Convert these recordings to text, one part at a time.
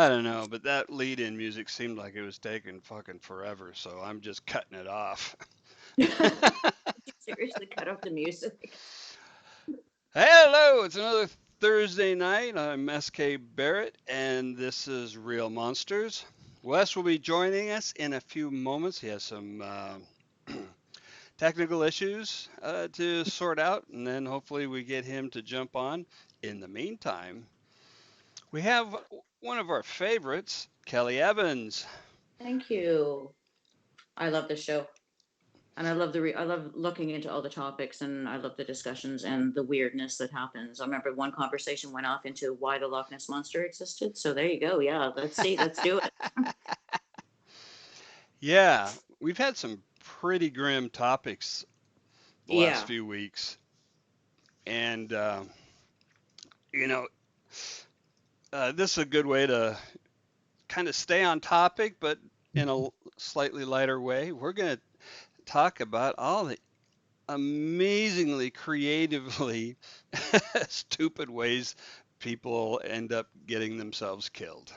I don't know, but that lead-in music seemed like it was taking fucking forever, so I'm just cutting it off. Did you seriously cut off the music? Hello, it's another Thursday night. I'm SK Barrett, and this is Real Monsters. Wes will be joining us in a few moments. He has some technical issues to sort out, and then hopefully we get him to jump on. In the meantime, we have one of our favorites, Kelly Evans. Thank you. I love this show, and I love looking into all the topics, and I love the discussions and the weirdness that happens. I remember one conversation went off into why the Loch Ness monster existed. So there you go. Yeah, let's see. Let's do it. Yeah, we've had some pretty grim topics the last Yeah, few weeks, and you know, this is a good way to kind of stay on topic, but in a slightly lighter way. We're going to talk about all the amazingly creatively stupid ways people end up getting themselves killed.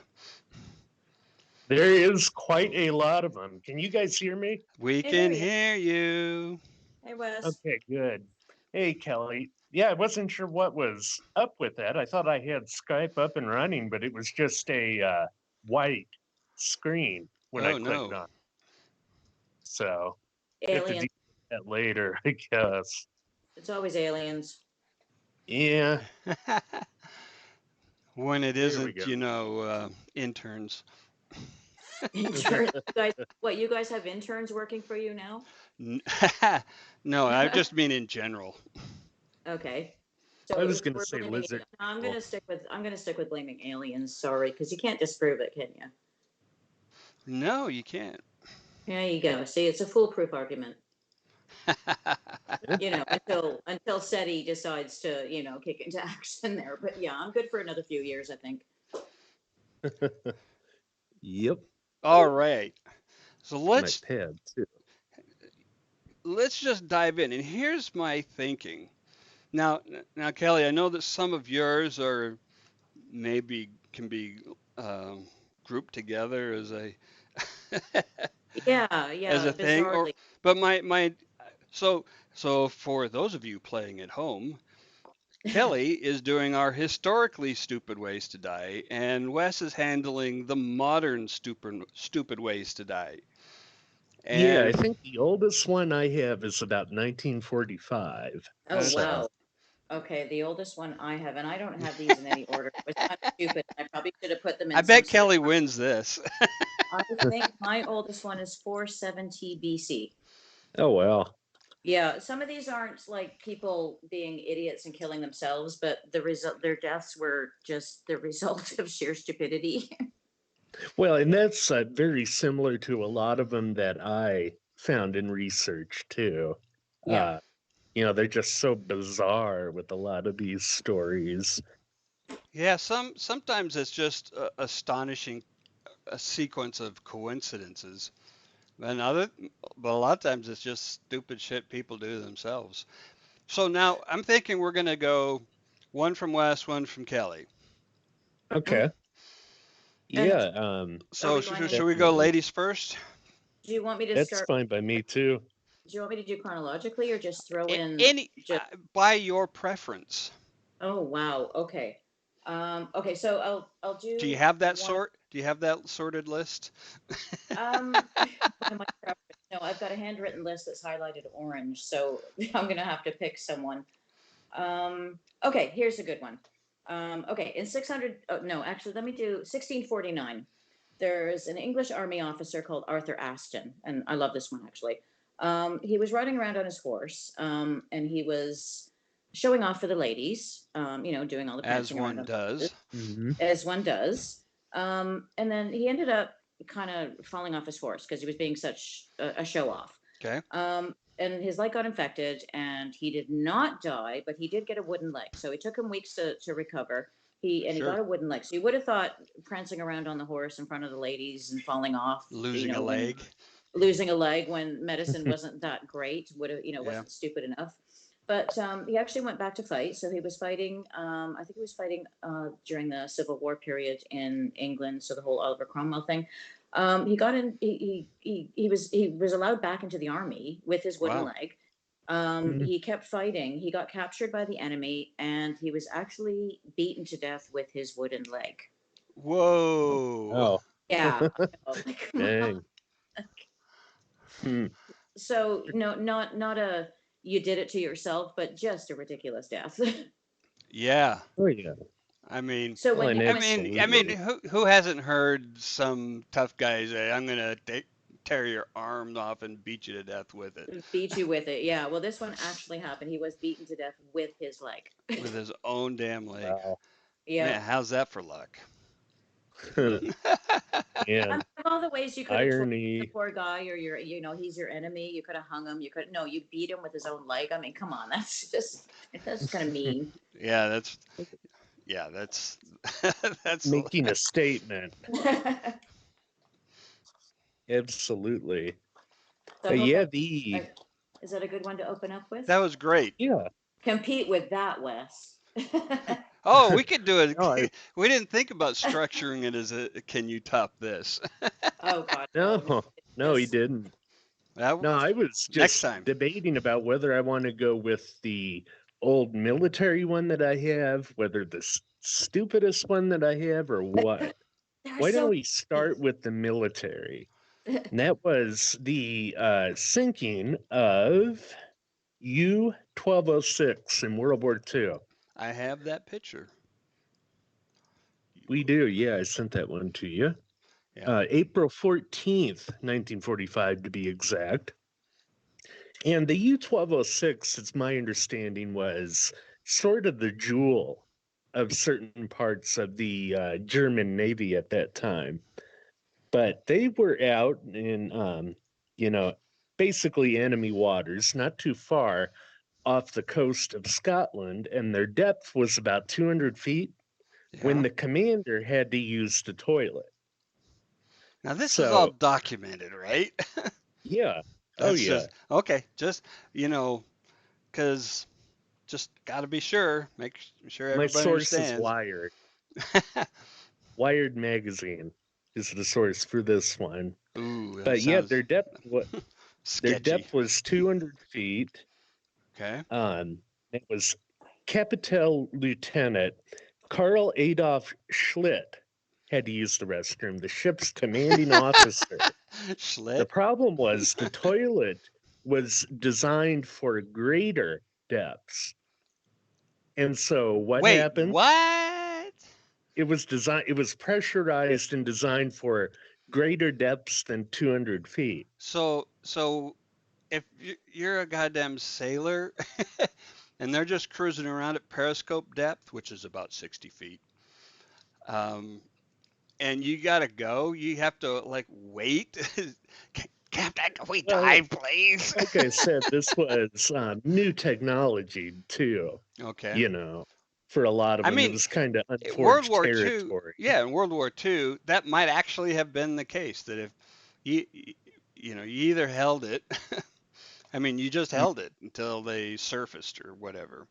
There is quite a lot of them. Can you guys hear me? We hey, there can he is. hear you. Hey, Wes. Okay, good. Hey, Kelly. Yeah, I wasn't sure what was up with that. I thought I had Skype up and running, but it was just a white screen when I Oh clicked no. on. So you have to Aliens. deal with that later, I guess. It's always aliens. Yeah, When it there we isn't, go. interns. Interns. You guys, what? You guys have interns working for you now? No, I just mean in general. Okay. I So was it's going to we're say blaming. lizard I'm people. gonna stick with blaming aliens. Sorry, because you can't disprove it, can you? No, you can't. There you go. See, it's a foolproof argument. Eh? Until SETI decides to kick into action there. But yeah, I'm good for another few years, I think. Yep, All right. So my let's pad too. let's just dive in. And here's my thinking. Now, now, Kelly, I know that some of yours are maybe can be grouped together as a Yeah, as yeah. a thing, or Bizarrely, but my so so for those of you playing at home, Kelly is doing our historically stupid ways to die, and Wes is handling the modern stupid ways to die. Yeah, I And think the oldest one I have is about 1945. oh okay, So wow. Okay, the oldest one I have, and I don't have these in any order. It was kind of stupid. I probably should have put them I in some bet sort of. Kelly wins this. I think my oldest one is 470 BC. oh well. Yeah, some of these aren't like people being idiots and killing themselves, but their deaths were just the result of sheer stupidity. Well, and that's very similar to a lot of them that I found in research too. Yeah. Uh, they're just so bizarre with a lot of these stories. Yeah, sometimes it's just astonishing a sequence of coincidences. And other, but a lot of times it's just stupid shit people do themselves. So now I'm thinking we're gonna go one from Wes, one from Kelly. Mm. Okay. And Yeah, are So we going in? should we go definitely. ladies first? Do you want me to That's start? fine by me too. Do you want me to do chronologically or just throw in Any just? by your preference. Oh wow. Okay. Okay. So I'll Do you do have that one. sort? Do you have that sorted list? By my preference. No, I've got a handwritten list that's highlighted orange, so I'm gonna have to pick someone. Okay, here's a good one. Okay, in 600, oh, no, actually, let me do 1649. There's an English army officer called Arthur Aston, and I love this one actually. He was riding around on his horse, and he was showing off for the ladies, doing all the As prancing around one on horses, does. Hmm. as one does. And then he ended up kind of falling off his horse because he was being such a show off. Okay. And his leg got infected, and he did not die, but he did get a wooden leg. So it took him weeks to recover. He Sure. got a wooden leg. So you would have thought prancing around on the horse in front of the ladies and falling off, Losing a when leg. losing a leg when medicine wasn't that great would have Yeah. wasn't stupid enough. But he actually went back to fight. So he was fighting. I think he was fighting during the Civil War period in England. So the whole Oliver Cromwell thing. He got in. He was allowed back into the army with his wooden Wow. leg. Mhm. He kept fighting. He got captured by the enemy, and he was actually beaten to death with his wooden leg. Whoa. Oh, Yeah, I know. Like, come on. dang. Hmm. So no, not a you did it to yourself, but just a ridiculous death. Yeah. Oh, yeah. I mean, So Well, and absolutely. who hasn't heard some tough guy say, "I'm gonna tear your arm off and beat you to death with it," beat you with it, yeah. Well, this one actually happened. He was beaten to death with his leg. with his own damn leg. Wow. Man, Yep. how's that for luck? Out And of all the ways you could have tortured the irony. poor guy, or he's your enemy. You could have hung him. You could no, you beat him with his own leg. I mean, come on, that's just kind of mean. Yeah, that's that's Making a statement. So Absolutely. I hope Yeah, that the is that a good one to open up with. that was great. yeah. Compete with that, Wes. Oh, we could do No, it. We didn't think about structuring it as a can you top this? Oh God, no, no. no, It's no, he just didn't. That, No, I was next just time. debating about whether I want to go with the old military one that I have, whether the stupidest one that I have, or what. they're Why don't so we start with the military? And that was the sinking of U-1206 in World War II. I have that picture. We do, yeah. I sent that one to you. Yeah. April 14th, 1945, to be exact. And the U-1206, it's my understanding, was sort of the jewel of certain parts of the German Navy at that time. But they were out in, you know, basically enemy waters, not too far off the coast of Scotland, and their depth was about 200 feet when Yeah. the commander had to use the toilet. Now this is all So, documented, right? yeah. Oh, That's yeah. just okay. Just you know, because just got to be sure, make sure My everybody source is understands. Wired. Wired magazine is the source for this one. Ooh, that But yeah, sounds their sketchy. depth was 200 feet. Okay. It was Capital Lieutenant Karl Adolf Schlitt had to use the restroom, the ship's commanding officer. The Schlit. problem was the toilet was designed for greater depths. And so what Wait, happened? what? It was pressurized and designed for greater depths than 200 feet. So if you're a goddamn sailor and they're just cruising around at periscope depth, which is about 60 feet, um, and you gotta go, you have to like wait. Captain, can we Well, dive, please? like I said, this was new technology too, Okay. you know, for a lot of I them. It mean, was kind of World unforged War II, territory. yeah, in World War II, that might actually have been the case that if you, you either held it, I mean, you just held it until they surfaced or whatever.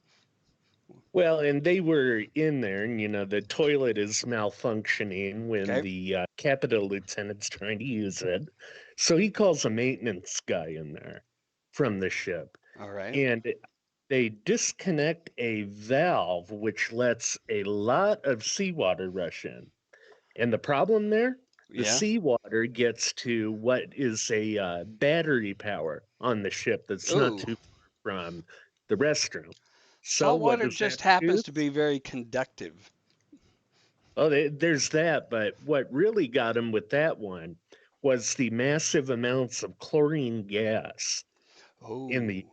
Well, and they were in there, and the toilet is malfunctioning when Okay. the capital lieutenant's trying to use it. So he calls a maintenance guy in there from the ship, All right. and they disconnect a valve which lets a lot of seawater rush in. And the problem there, the Yeah. seawater gets to what is a battery power on the ship that's not Ooh. too far from the restroom. So Salt what water does that just happens to produce? be very conductive. Oh, there's that, but what really got him with that one was the massive amounts of chlorine gas in the. Oh.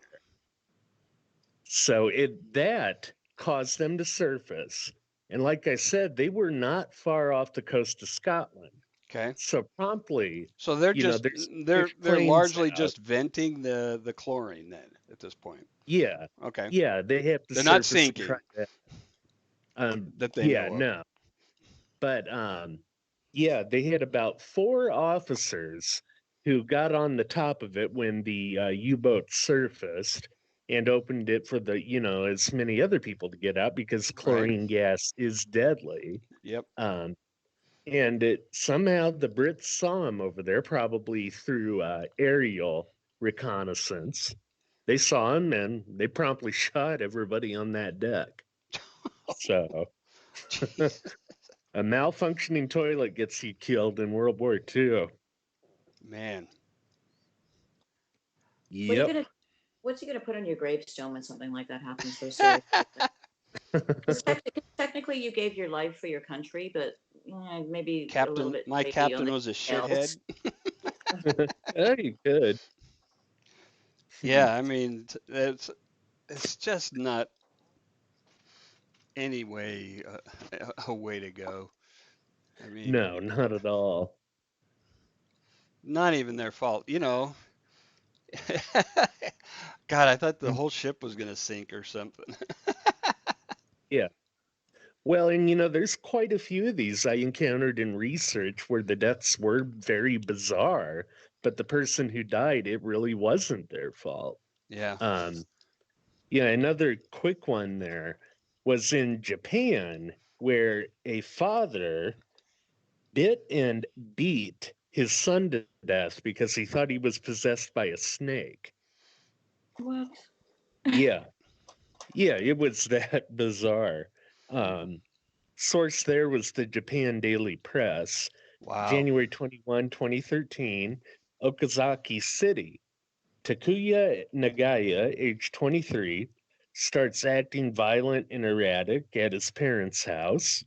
So that caused them to surface. And like I said, they were not far off the coast of Scotland. Okay. So promptly, So they're just there's British they're planes largely out. just venting the chlorine then at this point. Yeah, Okay. yeah, they have to They're not surface and try sinking to. that they Yeah, know of. no, but yeah, they had about 4 officers who got on the top of it when the U-boat surfaced, and opened it for as many other people to get out because Right. chlorine gas is deadly. Yep. Um, and somehow the Brits saw him over there, probably through aerial reconnaissance. They saw him and they promptly shot everybody on that deck. So Jeez. a malfunctioning toilet gets you killed in World War II. Man. What are you Yep. gonna What's he gonna put on your gravestone when something like that happens? So serious. Because technically, you gave your life for your country, but maybe a little Captain, bit my shaky on captain the was a shithead. details. Yeah, you could. Yeah, I mean, it's just not any way a way to go. I mean, No, not at all. not even their fault. God, I thought the Mm, whole ship was gonna sink or something. yeah. Well, and there's quite a few of these I encountered in research where the deaths were very bizarre, but the person who died, it really wasn't their fault. Yeah. Um, yeah, another quick one there was in Japan, where a father bit and beat his son to death because he thought he was possessed by a snake. What? Yeah, yeah, it was that bizarre. Um, Source there was the Japan Daily Press, Wow. January 21, 2013, Okazaki City. Takuya Nagaya, age 23, starts acting violent and erratic at his parents' house,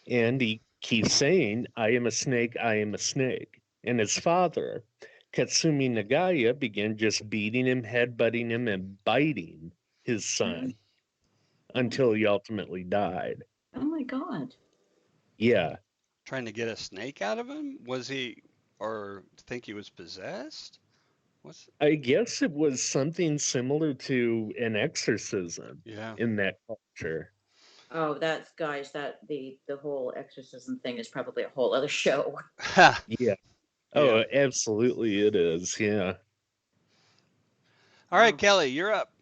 and he keeps saying, I am a snake, I am a snake. And his father, Katsumi Nagaya, began just beating him, headbutting him, and biting his Oh, son oh, until he ultimately died. oh my God. Yeah, Trying to get a snake out of him? Was he, or think he was possessed? What's, I guess it was something similar to an exorcism yeah. in that culture. Oh, that's guys. The whole exorcism thing is probably a whole other show. Yeah. Yeah. Oh, absolutely it is. Yeah. All right, Wow. Kelly, you're up.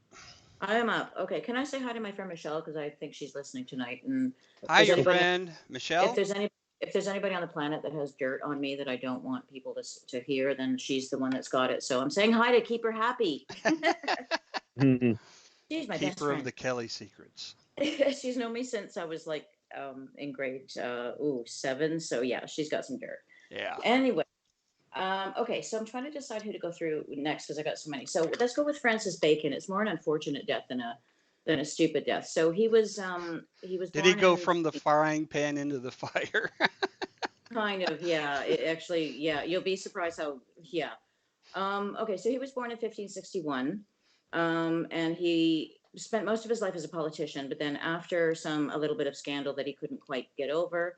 I am up. Okay, can I say hi to my friend Michelle because I think she's listening tonight? And if Hi, there's your anybody, friend if Michelle. there's any, if there's anybody on the planet that has dirt on me that I don't want people to hear, then she's the one that's got it. So I'm saying hi to keep her happy. Mhm. She's my best Keeper of friend. the Kelly secrets. She's known me since I was like in grade 7. So yeah, she's got some dirt. Yeah. Anyway, okay, so I'm trying to decide who to go through next because I got so many. So let's go with Francis Bacon. It's more an unfortunate death than a stupid death. So he was Did he born go in from the frying pan into the fire? kind of, yeah. It actually, yeah, you'll be surprised how, yeah. Okay, so he was born in 1561, and he spent most of his life as a politician. But then, after a little bit of scandal that he couldn't quite get over,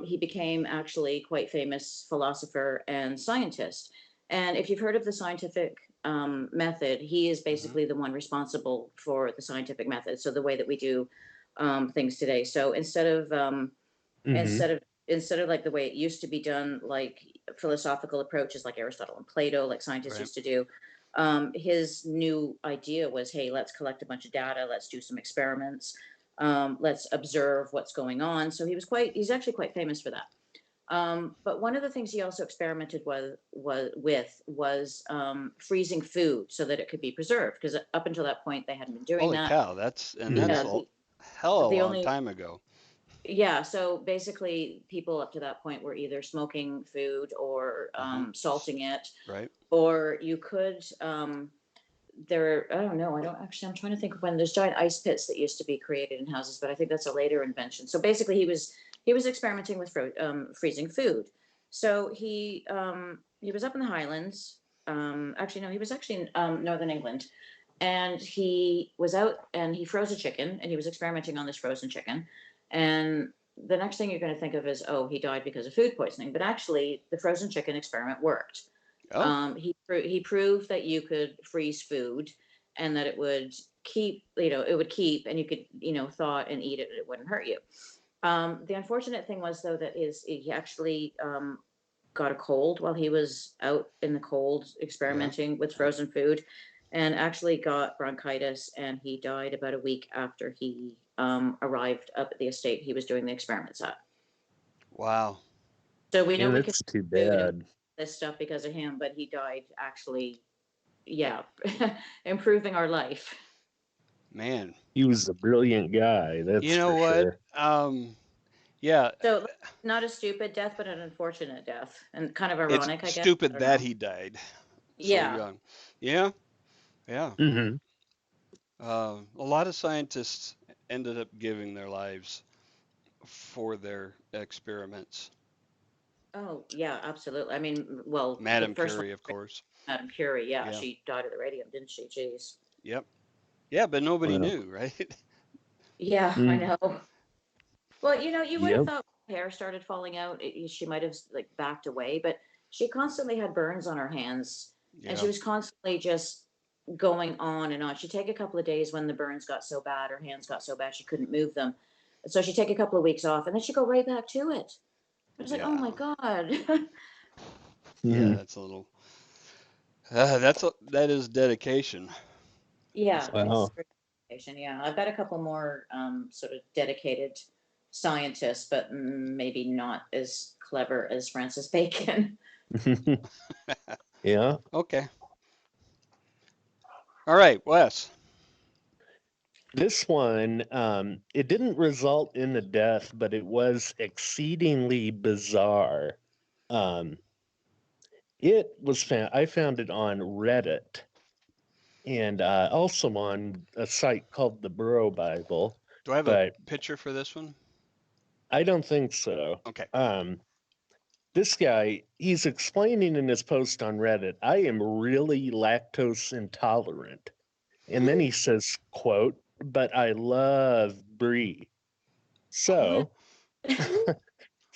he became actually quite famous philosopher and scientist. And if you've heard of the scientific method, he is Hmm. basically the one responsible for the scientific method. So the way that we do things today. So Mhm. instead of like the way it used to be done, like philosophical approaches like Aristotle and Plato, like scientists Right. used to do, his new idea was, hey, let's collect a bunch of data, let's do some experiments, let's observe what's going on. So he's actually quite famous for that. But one of the things he also experimented was freezing food so that it could be preserved, because up until that point they hadn't been doing Holy that. cow, that's Mhm. Yeah, a hell of a the long only time ago. yeah, so basically, people up to that point were either smoking food or Hmm. salting it, Right. or you could. I don't know. I don't actually. I'm trying to think of when there's giant ice pits that used to be created in houses, but I think that's a later invention. So basically, he was experimenting with freezing food. So he was up in the Highlands. Actually, no, he was actually in northern England, and he was out and he froze a chicken, and he was experimenting on this frozen chicken. And the next thing you're going to think of is, oh, he died because of food poisoning. But actually, the frozen chicken experiment worked. Oh, He proved that you could freeze food and that it would keep, it would keep, and you could, thaw it and eat it, and it wouldn't hurt you. The unfortunate thing was, though, that he actually got a cold while he was out in the cold yeah. experimenting with frozen food. and actually got bronchitis, and he died about a week after he arrived up at the estate he was doing the experiments at. Wow. So we know Yeah, we can that's too do food and bad. this stuff because of him, but he died actually, yeah, improving our life. Man. He was a brilliant guy, You that's know for what? sure. Yeah, So not a stupid death, but an unfortunate death, and kind of it's ironic, I guess. I stupid don't that know. he died so Yeah. young. Yeah, yeah. Hmm. A lot of scientists ended up giving their lives for their experiments. Oh, yeah, absolutely. I mean, well, the Madame first one, Curie, of course. Madame Curie, yeah, Yeah. she died of the radium, didn't she? Jeez. Yep. Yeah, but nobody Wow. knew, right? Yeah, I Mm, know. Well, you would have yep. thought her hair started falling out, she might have like backed away, but she constantly had burns on her hands, and she Yeah. was constantly just going on and on. She'd take a couple of days when the burns got so bad, her hands got so bad she couldn't move them. So she'd take a couple of weeks off, and then she'd go right back to it. I was like, oh Yeah. my God. Yeah, Hmm. that's a little that is dedication. That's Yeah, it's Wow. dedication. Yeah, I've got a couple more sort of dedicated scientists, but maybe not as clever as Francis Bacon. Yeah. Okay. All right, Wes. This one, it didn't result in a death, but it was exceedingly bizarre. Um, it was found, I found it on Reddit and also on a site called the Bro Bible, Do I have a but picture for this one? I don't think so. Okay. Um, this guy, he's explaining in his post on Reddit, I am really lactose intolerant. And then he says, quote, but I love brie. What? So,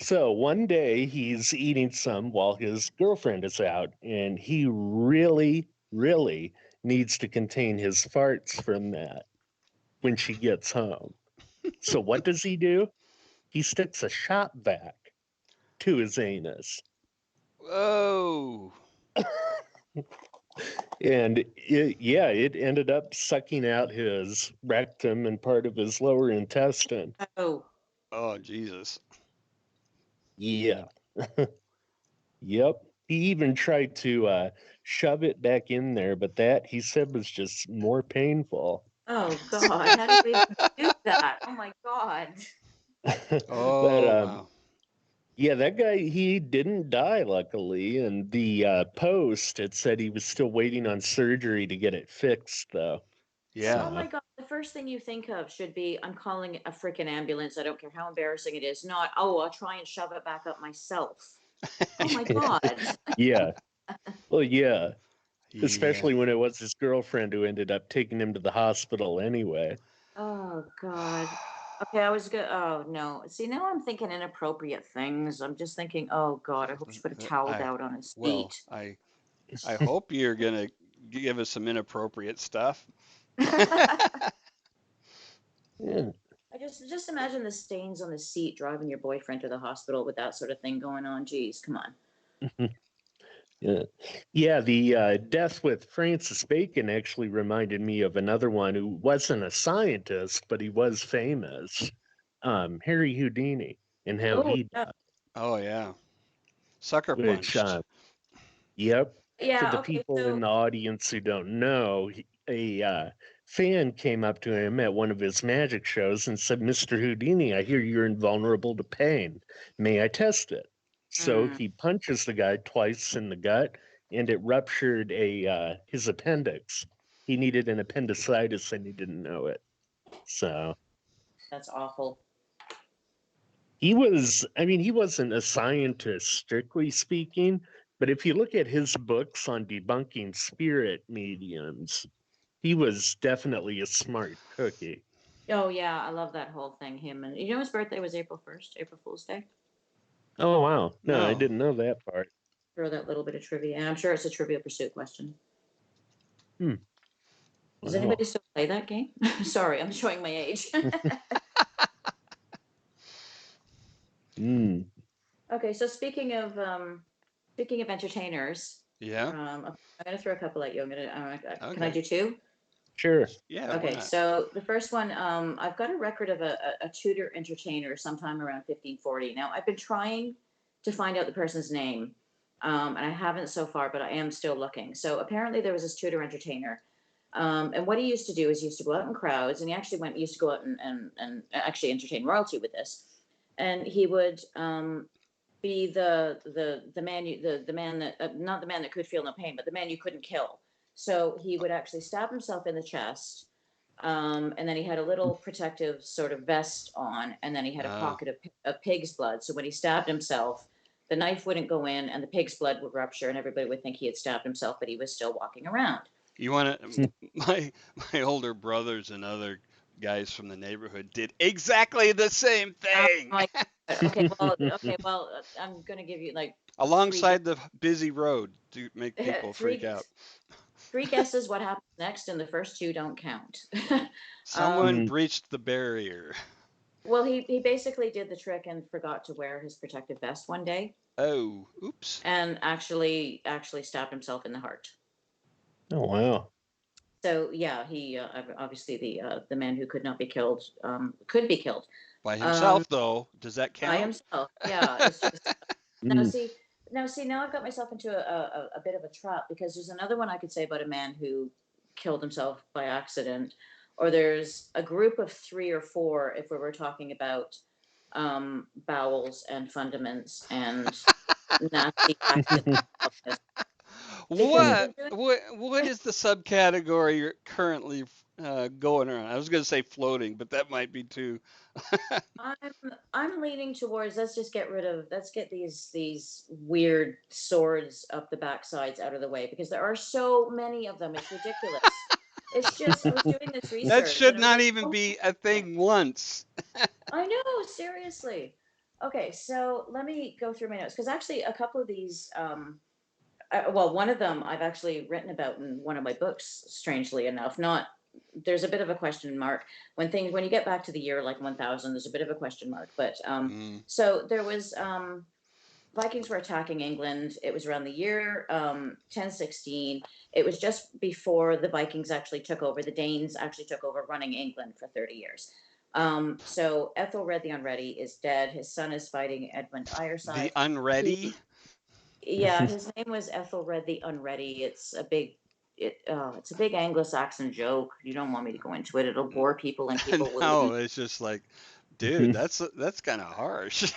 so one day he's eating some while his girlfriend is out, and he really, really needs to contain his farts from that when she gets home. So what does he do? He sticks a shop vac to his anus. Whoa. And yeah, it ended up sucking out his rectum and part of his lower intestine. Oh, Oh, Jesus. Yeah. Yep. He even tried to shove it back in there, but that he said was just more painful. oh God. How do you even do that? Oh my God. But Oh, wow. yeah, that guy, he didn't die, luckily. And the post, it said he was still waiting on surgery to get it fixed, though. Yeah. Oh So, my God. The first thing you think of should be, I'm calling a freaking ambulance. I don't care how embarrassing it is. Not, oh, I'll try and shove it back up myself. Oh my God. yeah. Well, yeah. Yeah. Especially when it was his girlfriend who ended up taking him to the hospital anyway. Oh God. Okay, I was good. Oh no. See, now I'm thinking inappropriate things. I'm just thinking, oh God, I hope she put a towel I down on his well, feet. I hope you're gonna give us some inappropriate stuff. I Yeah. just imagine the stains on the seat driving your boyfriend to the hospital with that sort of thing going on. Geez, come on. Yeah, yeah. The death with Francis Bacon actually reminded me of another one who wasn't a scientist, but he was famous, Harry Houdini, and how Oh he yeah. died. Oh yeah. Sucker Which, punched. yep, for Yeah, the okay, people in so the audience who don't know, a fan came up to him at one of his magic shows and said, "Mr. Houdini, I hear you're invulnerable to pain. May I test it?" So mm, he punches the guy twice in the gut, and it ruptured a his appendix. He needed an appendicitis, and he didn't know it. So that's awful. he was, I mean, he wasn't a scientist, strictly speaking, but if you look at his books on debunking spirit mediums, he was definitely a smart cookie. Oh yeah, I love that whole thing. Him and his birthday was April 1st, April Fool's Day. Oh, wow. No, I No. didn't know that part. Throw that little bit of trivia. And I'm sure it's a Trivia Pursuit question. Hmm. Does Wow. anybody still play that game? Sorry, I'm showing my age. Mm. Okay, so speaking of entertainers, Yeah. I'm going to throw a couple at you. Can I Okay. do two? Sure. Yeah. Why Okay, not? so the first one, I've got a record of a Tudor entertainer sometime around 1540. Now, I've been trying to find out the person's name, and I haven't so far, but I am still looking. So apparently, there was this Tudor entertainer, and what he used to do is he used to go out in crowds, and he actually used to go out and actually entertain royalty with this, and he would be the man the man that not the man that could feel no pain, but the man you couldn't kill. So he would actually stab himself in the chest, and then he had a little protective sort of vest on, and then he had a Uh, pocket of pig's blood. So when he stabbed himself, the knife wouldn't go in, and the pig's blood would rupture, and everybody would think he had stabbed himself, but he was still walking around. you want to? My my older brothers and other guys from the neighborhood did exactly the same thing. My okay, well, I'm gonna give you like three Alongside the busy road to make people freak three out. three guesses what happens next, and the first two don't count. Someone um, Mm. breached the barrier. well, he basically did the trick and forgot to wear his protective vest one day, Oh, oops. and actually stabbed himself in the heart. Oh wow. So yeah, he obviously the man who could not be killed could be killed By um, himself, though, does that by count? himself. Yeah, it's just now Mm. see now I've got myself into a bit of a trap, because there's another one I could say about a man who killed himself by accident, or there's a group of three or four if we were talking about bowels and fundaments and nasty accidents, because Mm. we're doing. What is the subcategory you're currently going around? I was going to say floating, but that might be too. I'm I'm leaning towards, let's get these weird swords up the backsides out of the way, because there are so many of them. It's ridiculous. It's just, I was doing this That research should and I was not like, even oh be a my God. thing once. I know, seriously. Okay, so let me go through my notes, because actually a couple of these well, one of them I've actually written about in one of my books, strangely enough. Not There's a bit of a question mark when you get back to the year like 1000, there's a bit of a question mark, but Mm. so there was Vikings were attacking England. It was around the year 1016. It was just before the Vikings actually took over. The Danes actually took over running England for 30 years. So Ethelred the Unready is dead. His son is fighting Edmund The Ironside. unready. He Yeah, his name was Ethelred the Unready. It's a big Anglo-Saxon joke. You don't want me to go into it. It'll bore people, and people will No, leave. it's just like, dude, that's kind of harsh.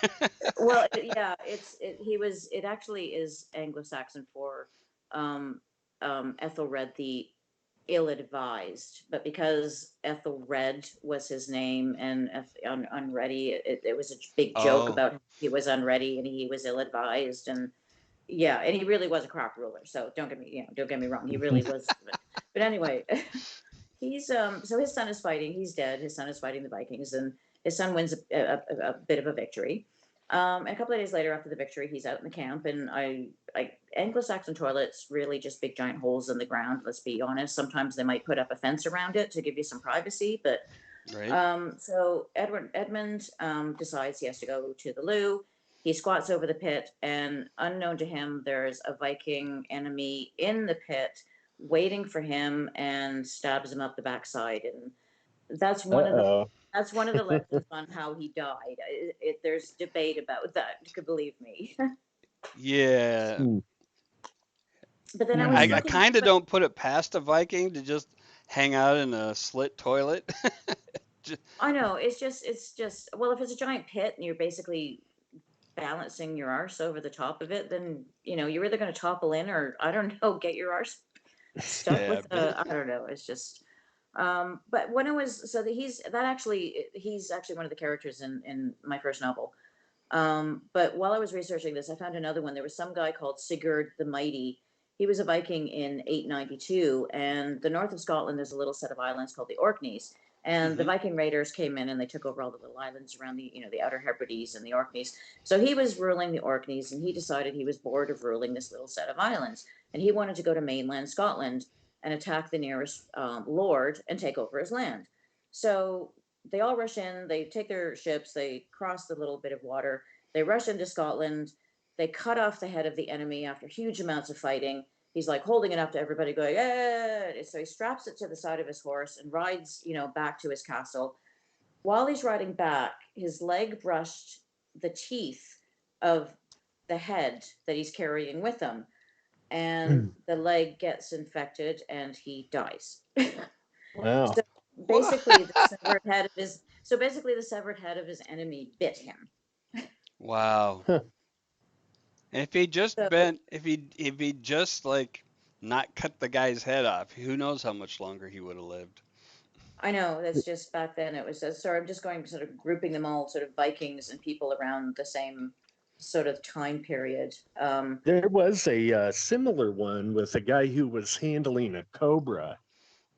Well, yeah, it actually is Anglo-Saxon for um, Ethelred the ill-advised, but because Ethelred was his name and Unready, it was a big joke Oh, about he was unready and he was ill-advised, and yeah, and he really was a crap ruler. So don't get me wrong, he really was. But anyway, so his son is fighting. He's dead. His son is fighting the Vikings, and his son wins a bit of a victory. And a couple of days later, after the victory, he's out in the camp, and Anglo-Saxon toilets really just big giant holes in the ground. Let's be honest. Sometimes they might put up a fence around it to give you some privacy, but right. so Edmund decides he has to go to the loo. He squats over the pit, and unknown to him, there's a Viking enemy in the pit waiting for him and stabs him up the backside. And that's one of the Uh-oh. that's one of the legends on how he died. There's debate about that. You could believe me. Yeah, Mm. But then I was Mm. I looking. kind of But don't put it past a Viking to just hang out in a slit toilet. I know it's just well, if it's a giant pit and you're basically balancing your arse over the top of it, then you're either going to topple in, or I don't know, get your arse stuck Yeah, with but I don't know. It's just but when it was so that he's actually one of the characters in my first novel. But while I was researching this, I found another one. There was some guy called Sigurd the Mighty. He was a Viking in 892, and the north of Scotland, there's a little set of islands called the Orkneys. And the hmm. Viking raiders came in and they took over all the little islands around the Outer Hebrides and the Orkneys. So he was ruling the Orkneys, and he decided he was bored of ruling this little set of islands, and he wanted to go to mainland Scotland and attack the nearest lord and take over his land. So they all rush in, they take their ships, they cross the little bit of water, they rush into Scotland. They cut off the head of the enemy after huge amounts of fighting. He's like holding it up to everybody, going, "Eh!" So he straps it to the side of his horse and rides, back to his castle. While he's riding back, his leg brushed the teeth of the head that he's carrying with him, and the leg gets infected and he dies. Wow. So basically, the severed head of his enemy bit him. Wow. Huh. And if he just So bent, if he just like not cut the guy's head off, who knows how much longer he would have lived. I know that's just back then. It was sorry. I'm just going sort of grouping them all, sort of Vikings and people around the same sort of time period. There was a similar one with a guy who was handling a cobra,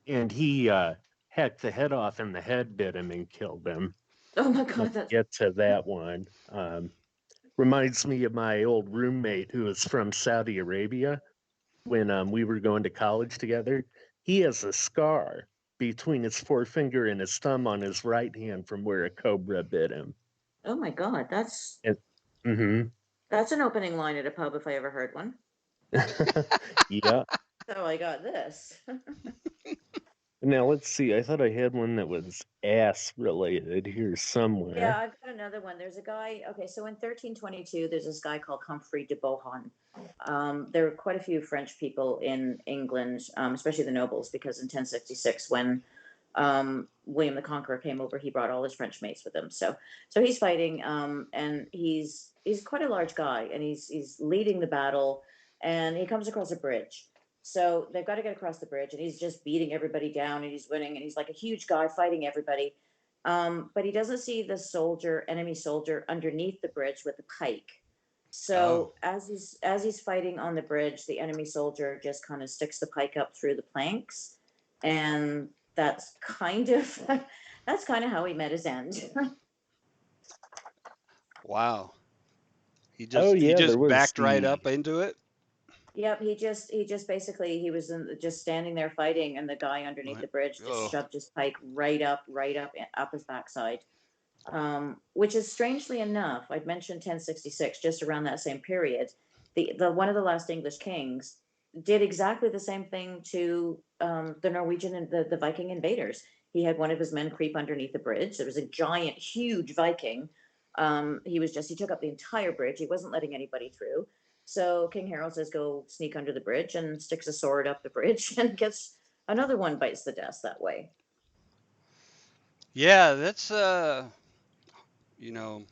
and he hacked the head off, and the head bit him and killed him. Oh my Let's God, that's get to that one. Reminds me of my old roommate who was from Saudi Arabia when we were going to college together. He has a scar between his forefinger and his thumb on his right hand from where a cobra bit him. oh my God, that's And, mm-hmm. that's an opening line at a pub if I ever heard one. Yeah. So I got this. Now let's see. I thought I had one that was ass related here Yeah, somewhere. I've got another one. There's a guy. Okay, so in 1322, there's this guy called Humphrey de Bohun. There were quite a few French people in England, especially the nobles, because in 1066, when William the Conqueror came over, he brought all his French mates with him. So he's fighting, and he's quite a large guy, and he's leading the battle, and he comes across a bridge. So they've got to get across the bridge, and he's just beating everybody down, and he's winning, and he's like a huge guy fighting everybody. But he doesn't see the enemy soldier underneath the bridge with the pike. Oh, So as he's fighting on the bridge, the enemy soldier just kind of sticks the pike up through the planks, and that's kind of that's kind of how he met his end. wow. Oh He yeah, there just was backed right the up into it. Yep, he just basically he was just standing there fighting, and the guy underneath Right. the bridge just Oh, shoved his pike right up his backside. Which is strangely enough, I'd mentioned 1066, just around that same period. The one of the last English kings did exactly the same thing to the Norwegian and the Viking invaders. He had one of his men creep underneath the bridge. There was a giant, huge Viking. He took up the entire bridge. He wasn't letting anybody through. So King Harold says, "Go sneak under the bridge," and sticks a sword up the bridge and gets another one bites the dust that way. yeah. That's you know,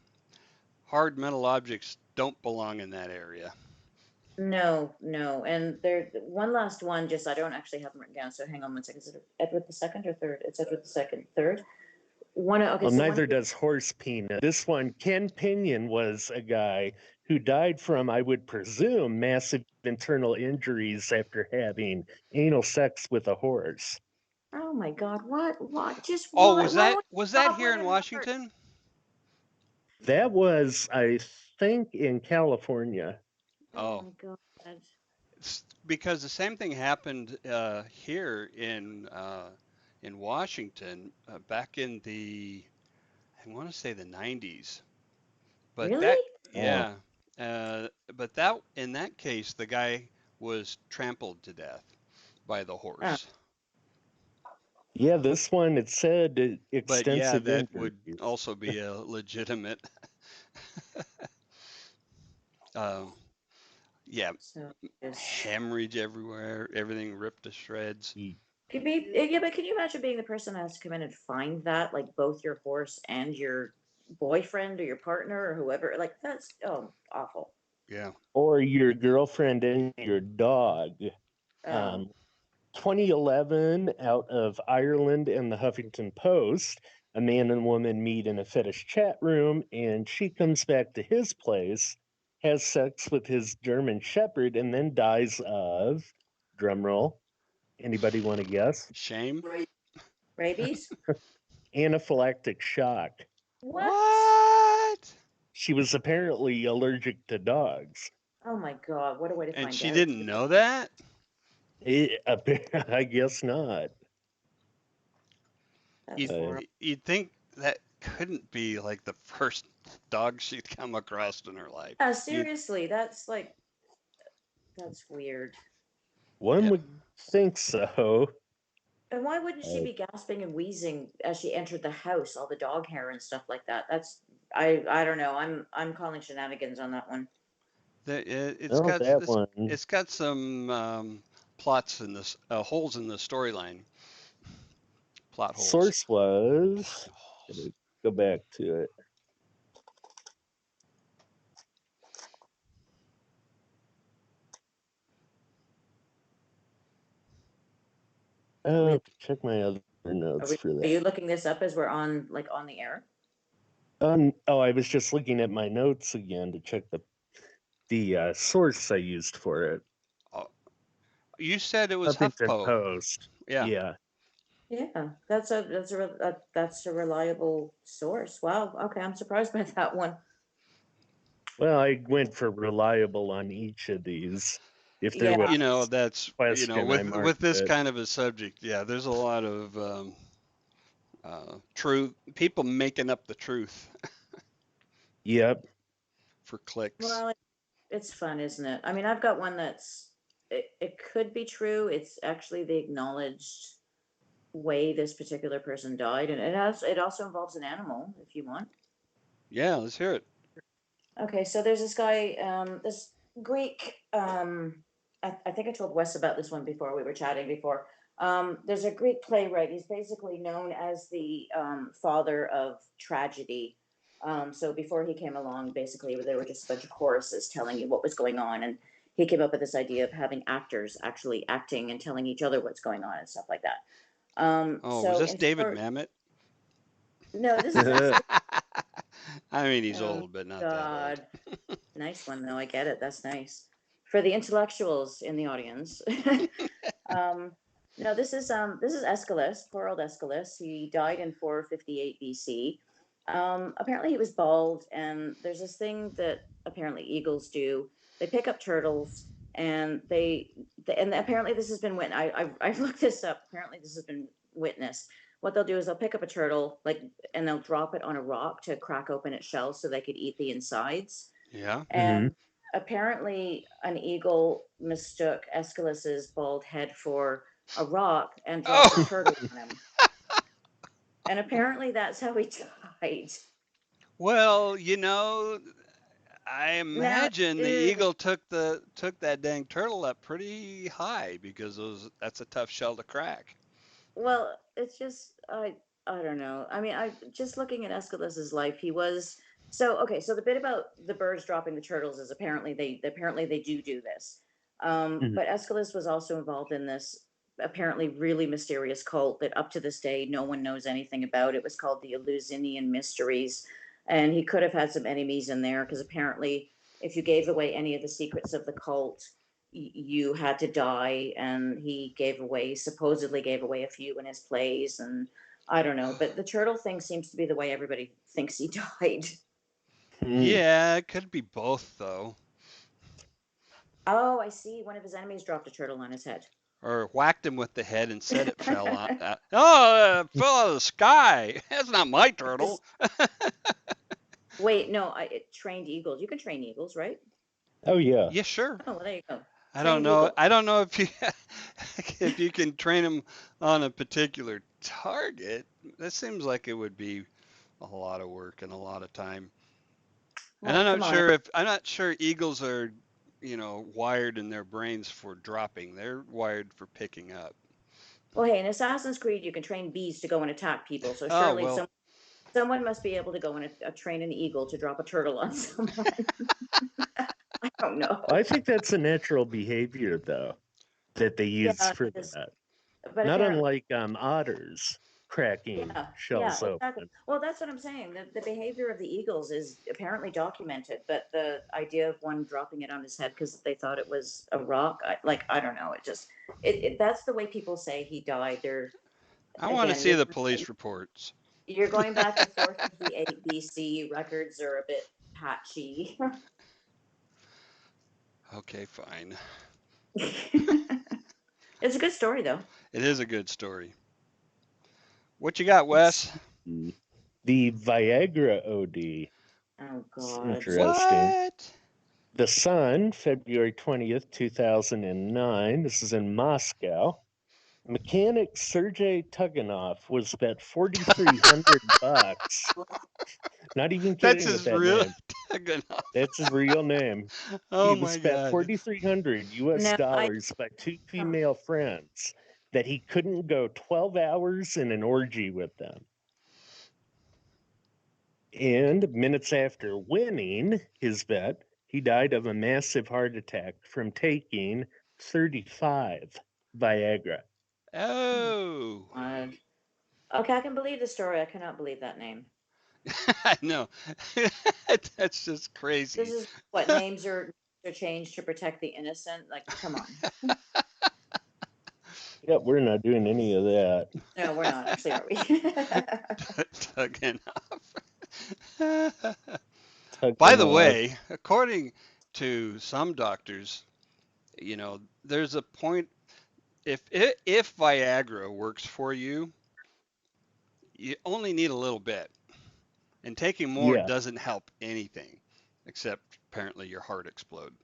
hard metal objects don't belong in that area. No, no. And there, one last one, just I don't actually have them written down. So hang on one second. Is it Edward the second or third? It's Edward the second, third. Okay, well, so one of neither the, does horse peanut. This one, Ken Pinion, was a guy who died from, I would presume, massive internal injuries after having anal sex with a horse. oh my God, what, just Oh, what? Why won't was you that stop here with in it, Howard? Washington? That was, I think, in California. Oh Oh, my God. because the same thing happened here in Washington back in the I want to say the 90s. But Really? that Oh, yeah, but that in that case the guy was trampled to death by the Oh, horse. yeah, this one, it said But yeah, extensive that would injuries. also be a legitimate um, yeah, so just hemorrhage everywhere, everything ripped to shreds. could be, yeah, but can you imagine being the person that has to come in and find that, like both your horse and your boyfriend or your partner or whoever? Like that's awful. Yeah. Or your girlfriend and your dog. Oh. Um, 2011, out of Ireland and the Huffington Post, a man and woman meet in a fetish chat room, and she comes back to his place, has sex with his German Shepherd, and then dies of, drumroll, anybody want to guess? Shame. Rabies? Anaphylactic shock. What? What? She was apparently allergic to dogs. Oh my God, what a way to And find she out didn't too. know that? I guess not. That's You'd Uh, horrible. you'd think that couldn't be like the first dogs she'd come across in her life. Yeah, You, seriously, that's weird. One yeah, would think so. And why wouldn't she Uh, be gasping and wheezing as she entered the house, all the dog hair and stuff like that? I don't know. I'm calling shenanigans on that one. it's no, got that one. it's got some plots in this holes in the storyline, plot holes. Source was. Plot holes. Gonna go back to it. Are I'll we have to check my other are notes we for are that. you looking this up as we're on on the air? Oh, I was just looking at my notes again to check the source I used for it. Oh, you said it was Huffington HuffPo. Post. Yeah. Yeah. Yeah, that's a reliable source. Wow. Okay, I'm surprised by that one. Well, I went for reliable on each of these. If there was Yeah. That's question, I with marked this it. kind of a subject, yeah, there's a lot of truth, people making up the truth Yep. for clicks. Well, it's fun, isn't it? I mean, I've got one it could be true. It's actually the acknowledged way this particular person died, and it also involves an animal if you want. Yeah, let's hear it. Okay, so there's this guy, this Greek. I think I told Wes about this one before we were chatting before. There's a Greek playwright. He's basically known as the father of tragedy. So before he came along, basically there were just a bunch of choruses telling you what was going on, and he came up with this idea of having actors actually acting and telling each other what's going on and stuff like that. Oh, was So this in David short, Mamet? no, this is actually. I mean, he's Oh old, but not that old. God. Nice one, though. I get it. That's nice. For the intellectuals in the audience. um, no, this is Aeschylus, poor old Aeschylus. He died in 458 BC. Apparently he was bald, and there's this thing that apparently eagles do. They pick up turtles, and and apparently this has been I've looked this up. Apparently this has been witnessed. What they'll do is they'll pick up a turtle, and they'll drop it on a rock to crack open its shell so they could eat the insides. Yeah. Hmm. And apparently, an eagle mistook Aeschylus's bald head for a rock and dropped a Oh, turtle on him. And apparently, that's how he died. well, I Now, imagine the eagle took that dang turtle up pretty high because that's a tough shell to crack. well, it's just I don't know. I mean, I just looking at Aeschylus's life, he was so okay. So the bit about the birds dropping the turtles is apparently they do this. Hmm. But Aeschylus was also involved in this apparently really mysterious cult that up to this day no one knows anything about. It was called the Eleusinian Mysteries, and he could have had some enemies in there because apparently if you gave away any of the secrets of the cult, you had to die, and he supposedly gave away a few in his plays, and I don't know, but the turtle thing seems to be the way everybody thinks he died. Yeah, it could be both though, Oh, I see, one of his enemies dropped a turtle on his head. or whacked him with the head and said it fell on. Oh, it fell out of the sky. That's not my turtle. Wait, no, trained eagles, you can train eagles, right? Oh yeah. Yeah, sure. Oh, well, there you go. I don't Trained know. eagle. I don't know if you if you can train them on a particular target. That seems like it would be a lot of work and a lot of time. And Well, come on. I'm not sure eagles are, wired in their brains for dropping. They're wired for picking up. Well, hey, in Assassin's Creed, you can train bees to go and attack people. So Oh, surely well, someone must be able to go and train an eagle to drop a turtle on someone. I don't I know. think that's a natural behavior, though, that they use Yeah, for it is. that. But Not apparently, unlike otters cracking yeah, shells exactly. open. Well, that's what I'm saying. The behavior of the eagles is apparently documented, but the idea of one dropping it on his head because they thought it was a rock, I don't know. That's the way people say he died. They're I want to again, see the police reports. you're going back to 458 BC. Records are a bit patchy. Okay, fine. It's a good story though. It is a good story. What you got, Let's Wes? see. The Viagra OD. Oh It's God. interesting. What? The Sun, February 20th, 2009. This is in Moscow. Mechanic Sergei Tuganov was bet $4,300. Not even That's kidding with his that real name. Taganov. That's his real name. He Oh was my bet God. 4,300 US No, I dollars by two female friends that he couldn't go 12 hours in an orgy with them. And minutes after winning his bet, he died of a massive heart attack from taking 35 Viagra. Oh, God. Okay, I can believe the story. I cannot believe that name. I know. That's just This crazy. is what names are changed to protect the innocent. Like, come on. Yep, we're not doing any of that. No, we're not actually, are we? Taganov. By Tugging the off. way, according to some doctors, there's a point if Viagra works for you, you only need a little bit, and taking more Yeah, doesn't help anything, except apparently your heart explode.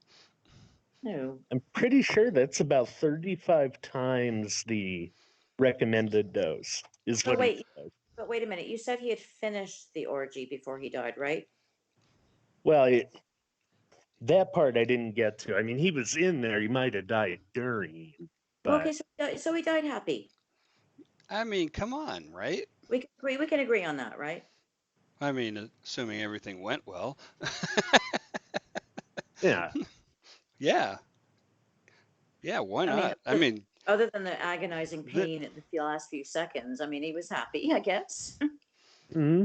No. I'm pretty sure that's about 35 times the recommended dose, is But what he wait, said. but wait a minute. You said he had finished the orgy before he died, right? Well, that part I didn't get to. I mean, he was in there. He might have died during, Well, okay, but so he died happy. I mean, come on, right? We can agree on that, right? I mean, assuming everything went well. yeah. Yeah, yeah, why I mean, not? I mean, other than the agonizing the, pain at the last few seconds, I mean, he was happy, I guess. Hmm.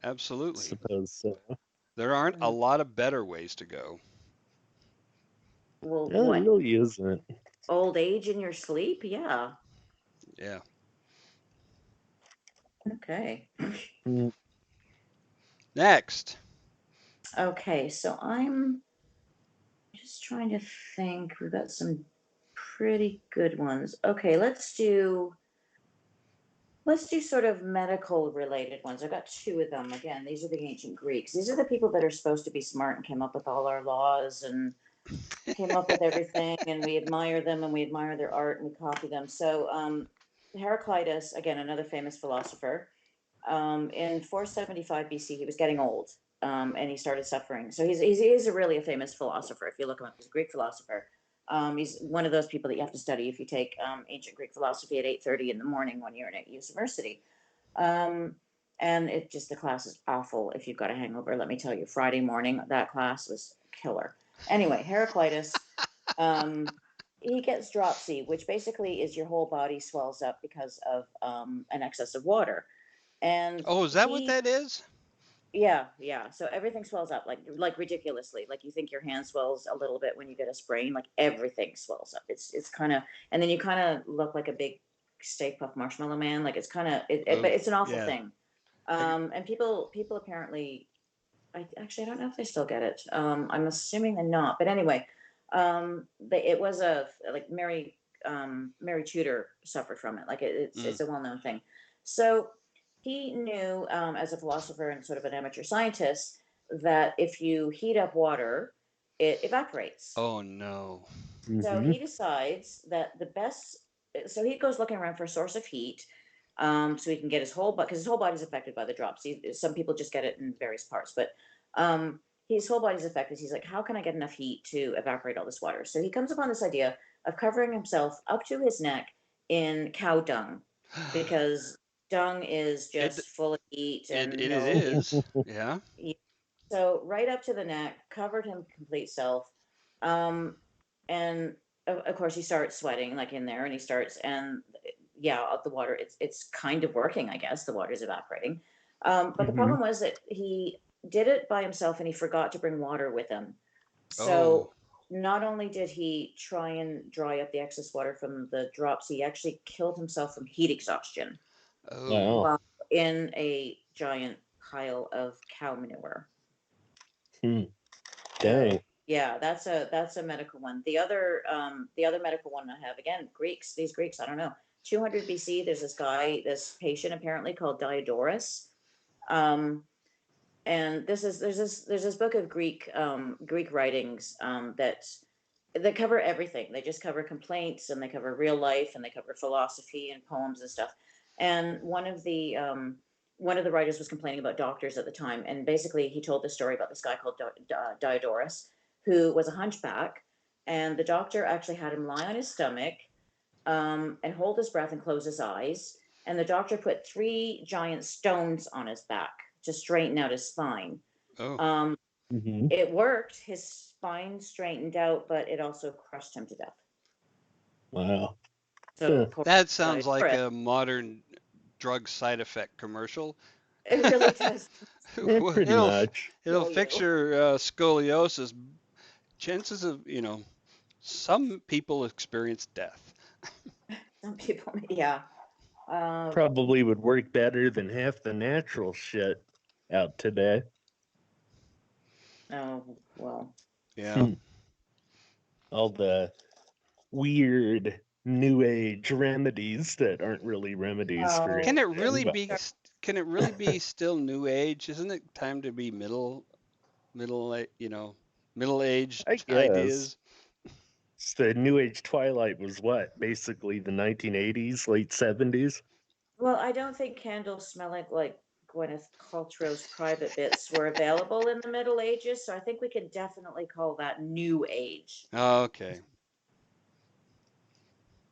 absolutely. Suppose so. There aren't a Mm. lot of better ways to go. Well, No, it what? really isn't. Old age in your sleep? Yeah. Yeah. Okay. Mm. Next. Okay, so I'm just trying to think. We've got some pretty good ones. Okay, let's do sort of medical related ones. I've got two of them. Again, these are the ancient Greeks. These are the people that are supposed to be smart and came up with all our laws and came up with everything, and we admire them and we admire their art and we copy them. So Heraclitus, again, another famous philosopher, in 475 BC, he was getting old, and he started suffering. So he's a really a famous philosopher. If you look him up, he's a Greek philosopher. He's one of those people that you have to study if you take ancient Greek philosophy at 8:30 in the morning when you're at university. Um, and it just the class is awful if you've got a hangover. Let me tell you, Friday morning that class was killer. Anyway, Heraclitus, um, he gets dropsy, which basically is your whole body swells up because of an excess of water. And Oh, is that what he, that is? yeah, yeah. So everything swells up like ridiculously. Like you think your hand swells a little bit when you get a sprain. Like everything swells up. It's kind of, and then you kind of look like a big Stay Puft Marshmallow Man. Like it's kind of, but Oh, it's an awful yeah. thing. Have you, And people apparently, I don't know if they still get it. I'm assuming they're not. But anyway, it was a like Mary Tudor suffered from it. Like mm, it's a well known thing. So he knew, as a philosopher and sort of an amateur scientist, that if you heat up water, it evaporates. oh no. So Hmm. he decides that the best, so he goes looking around for a source of heat, so he can get his whole, because his whole body's affected by the drops. Some people just get it in various parts, but his whole body's affected. He's like, how can I get enough heat to evaporate all this water? So he comes upon this idea of covering himself up to his neck in cow dung, because dung is It just full of heat and it no, is. Yeah. so right up to the neck, covered him complete self. Um, and of course he starts sweating like in there and he starts and yeah, the water it's kind of working, I guess. The water's evaporating. But the Hmm. problem was that he did it by himself and he forgot to bring water with him. Oh. So not only did he try and dry up the excess water from the drops, he actually killed himself from heat exhaustion Oh. Wow. while in a giant pile of cow manure. Hmm. So Dang. yeah, that's a medical one. The other medical one I have, again, Greeks. These Greeks, I don't know. 200 BC. There's this guy, this patient apparently called Diodorus. Um, And there's this book of Greek writings that cover everything. They just cover complaints, and they cover real life, and they cover philosophy and poems and stuff. And one of the writers was complaining about doctors at the time, and basically he told this story about this guy called Diodorus, who was a hunchback, and the doctor actually had him lie on his stomach, and hold his breath and close his eyes. And the doctor put three giant stones on his back to straighten out his spine. Oh, Um, Hmm. it worked. His spine straightened out, but it also crushed him to death. Wow. So Huh. poor that sounds like Diodorus. a modern drug side effect commercial. It really does Pretty it'll much. it'll kill fix you. your scoliosis. Chances of some people experience death. Some people, yeah. Uh, Probably would work better than half the natural shit out today. oh well. Yeah. Hmm. All the weird new age remedies that aren't really remedies for Can Oh, it anything, really but be? Can it really be still new age? Isn't it time to be middle I aged guess ideas? the new age twilight was what? Basically the 1980s, late 70s. well, I don't think candles smelling like Gwyneth Paltrow's private bits were available in the Middle Ages, so I think we can definitely call that New Age. Okay.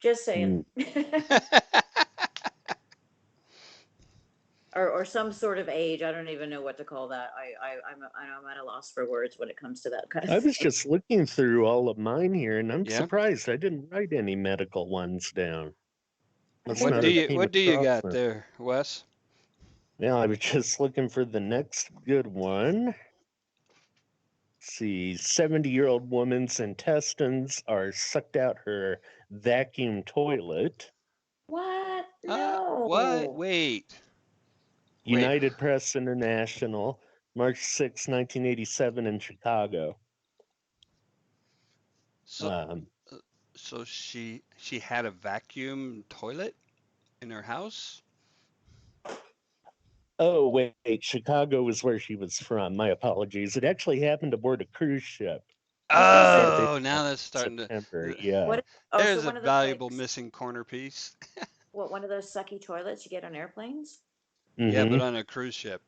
Just saying. Hmm. Or some sort of age. I don't even know what to call that. I'm at a loss for words when it comes to that kind of I was thing. just looking through all of mine here, and I'm Yeah. surprised I didn't write any medical ones down. I Must think What not do there's have a you came what do you across got them. there, Wes? Yeah, I was just looking for the next good one. Let's see, 70-year-old woman's intestines are sucked out her vacuum toilet. what? What? No. Wait. United Press International, March 6, 1987 in Chicago. So Um, so she had a vacuum toilet in her house? oh, wait, Chicago is where she was from. My apologies. It actually happened aboard a cruise ship. I was gonna say I what. think Oh, now that's starting to. September. Yeah. What? Oh, so There's a one of those like valuable missing corner piece. one of those sucky toilets you get on airplanes? Yeah, but Mm-hmm. on a cruise ship.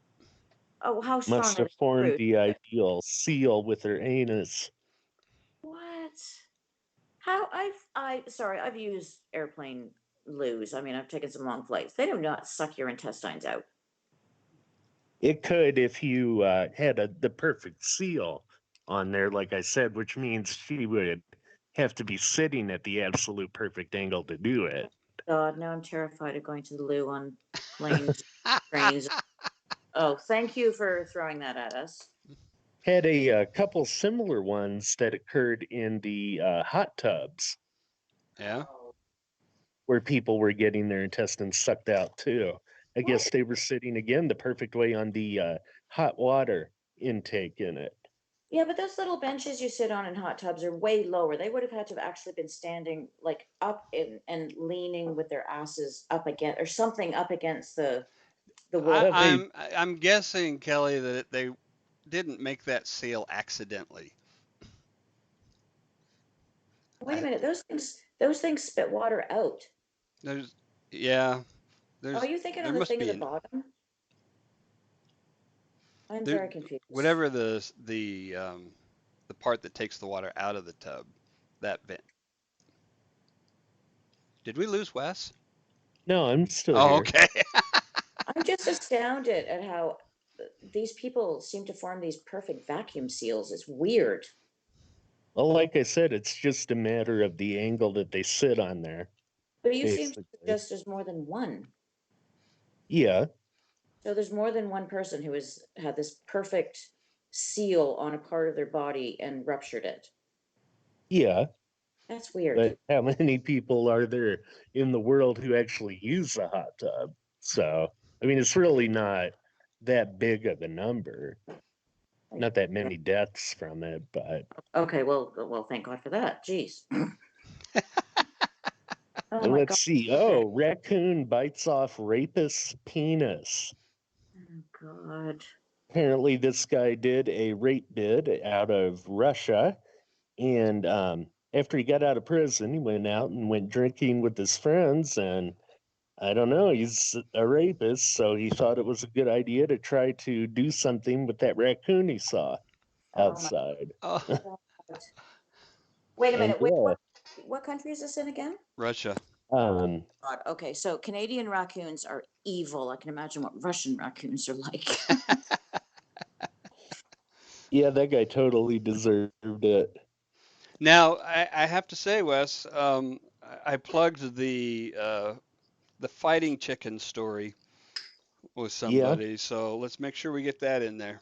Oh, how Must strong are have they formed screwed? the ideal seal with her anus. What? How sorry, I've used airplane loos. I mean, I've taken some long flights. They do not suck your intestines out. It could if you had the perfect seal on there, like I said, which means she would have to be sitting at the absolute perfect angle to do it. God, now I'm terrified of going to the loo on planes, trains. Oh, thank you for throwing that at us. Had a couple similar ones that occurred in the hot tubs Yeah. Oh, where people were getting their intestines sucked out too. I what? guess they were sitting again the perfect way on the hot water intake in it. Yeah, but those little benches you sit on in hot tubs are way lower. They would have had to have actually been standing like up and leaning with their asses up against or something up against the I, wall. Well, they I'm guessing, Kelly, that they didn't make that seal accidentally. Wait a I minute, those things spit water out. there's yeah, Are there's you thinking there on the must thing at be the an bottom? I'm there very confused. whatever the part that takes the water out of the tub, that vent. Did we lose Wes? no, I'm still Oh, here. okay. I'm just astounded at how these people seem to form these perfect vacuum seals. It's weird. Well, like I said, it's just a matter of the angle that they sit on there, But you seem to basically. suggest there's more than one. Yeah, So there's more than one person who has had this perfect seal on a part of their body and ruptured it. yeah. That's weird. But how many people are there in the world who actually use a hot tub? So, I mean, it's really not that big of a number. Not that many deaths from it, but Okay, well, thank God for that. Jeez. Oh my let's God. see. Okay. Oh, raccoon bites off rapist's penis. Oh God. apparently this guy did a rape bid out of Russia, and after he got out of prison, he went out and went drinking with his friends, and I don't know, he's a rapist, so he thought it was a good idea to try to do something with that raccoon he saw Oh my outside. Oh, God. Wait a And minute. Wait, yeah, what country is this in again? Russia. um, God. Okay, so Canadian raccoons are evil. I can imagine what Russian raccoons are like. yeah, that guy totally deserved it. Now, I have to say, Wes, I plugged the fighting chicken story with Yeah. somebody, so let's make sure we get that in there.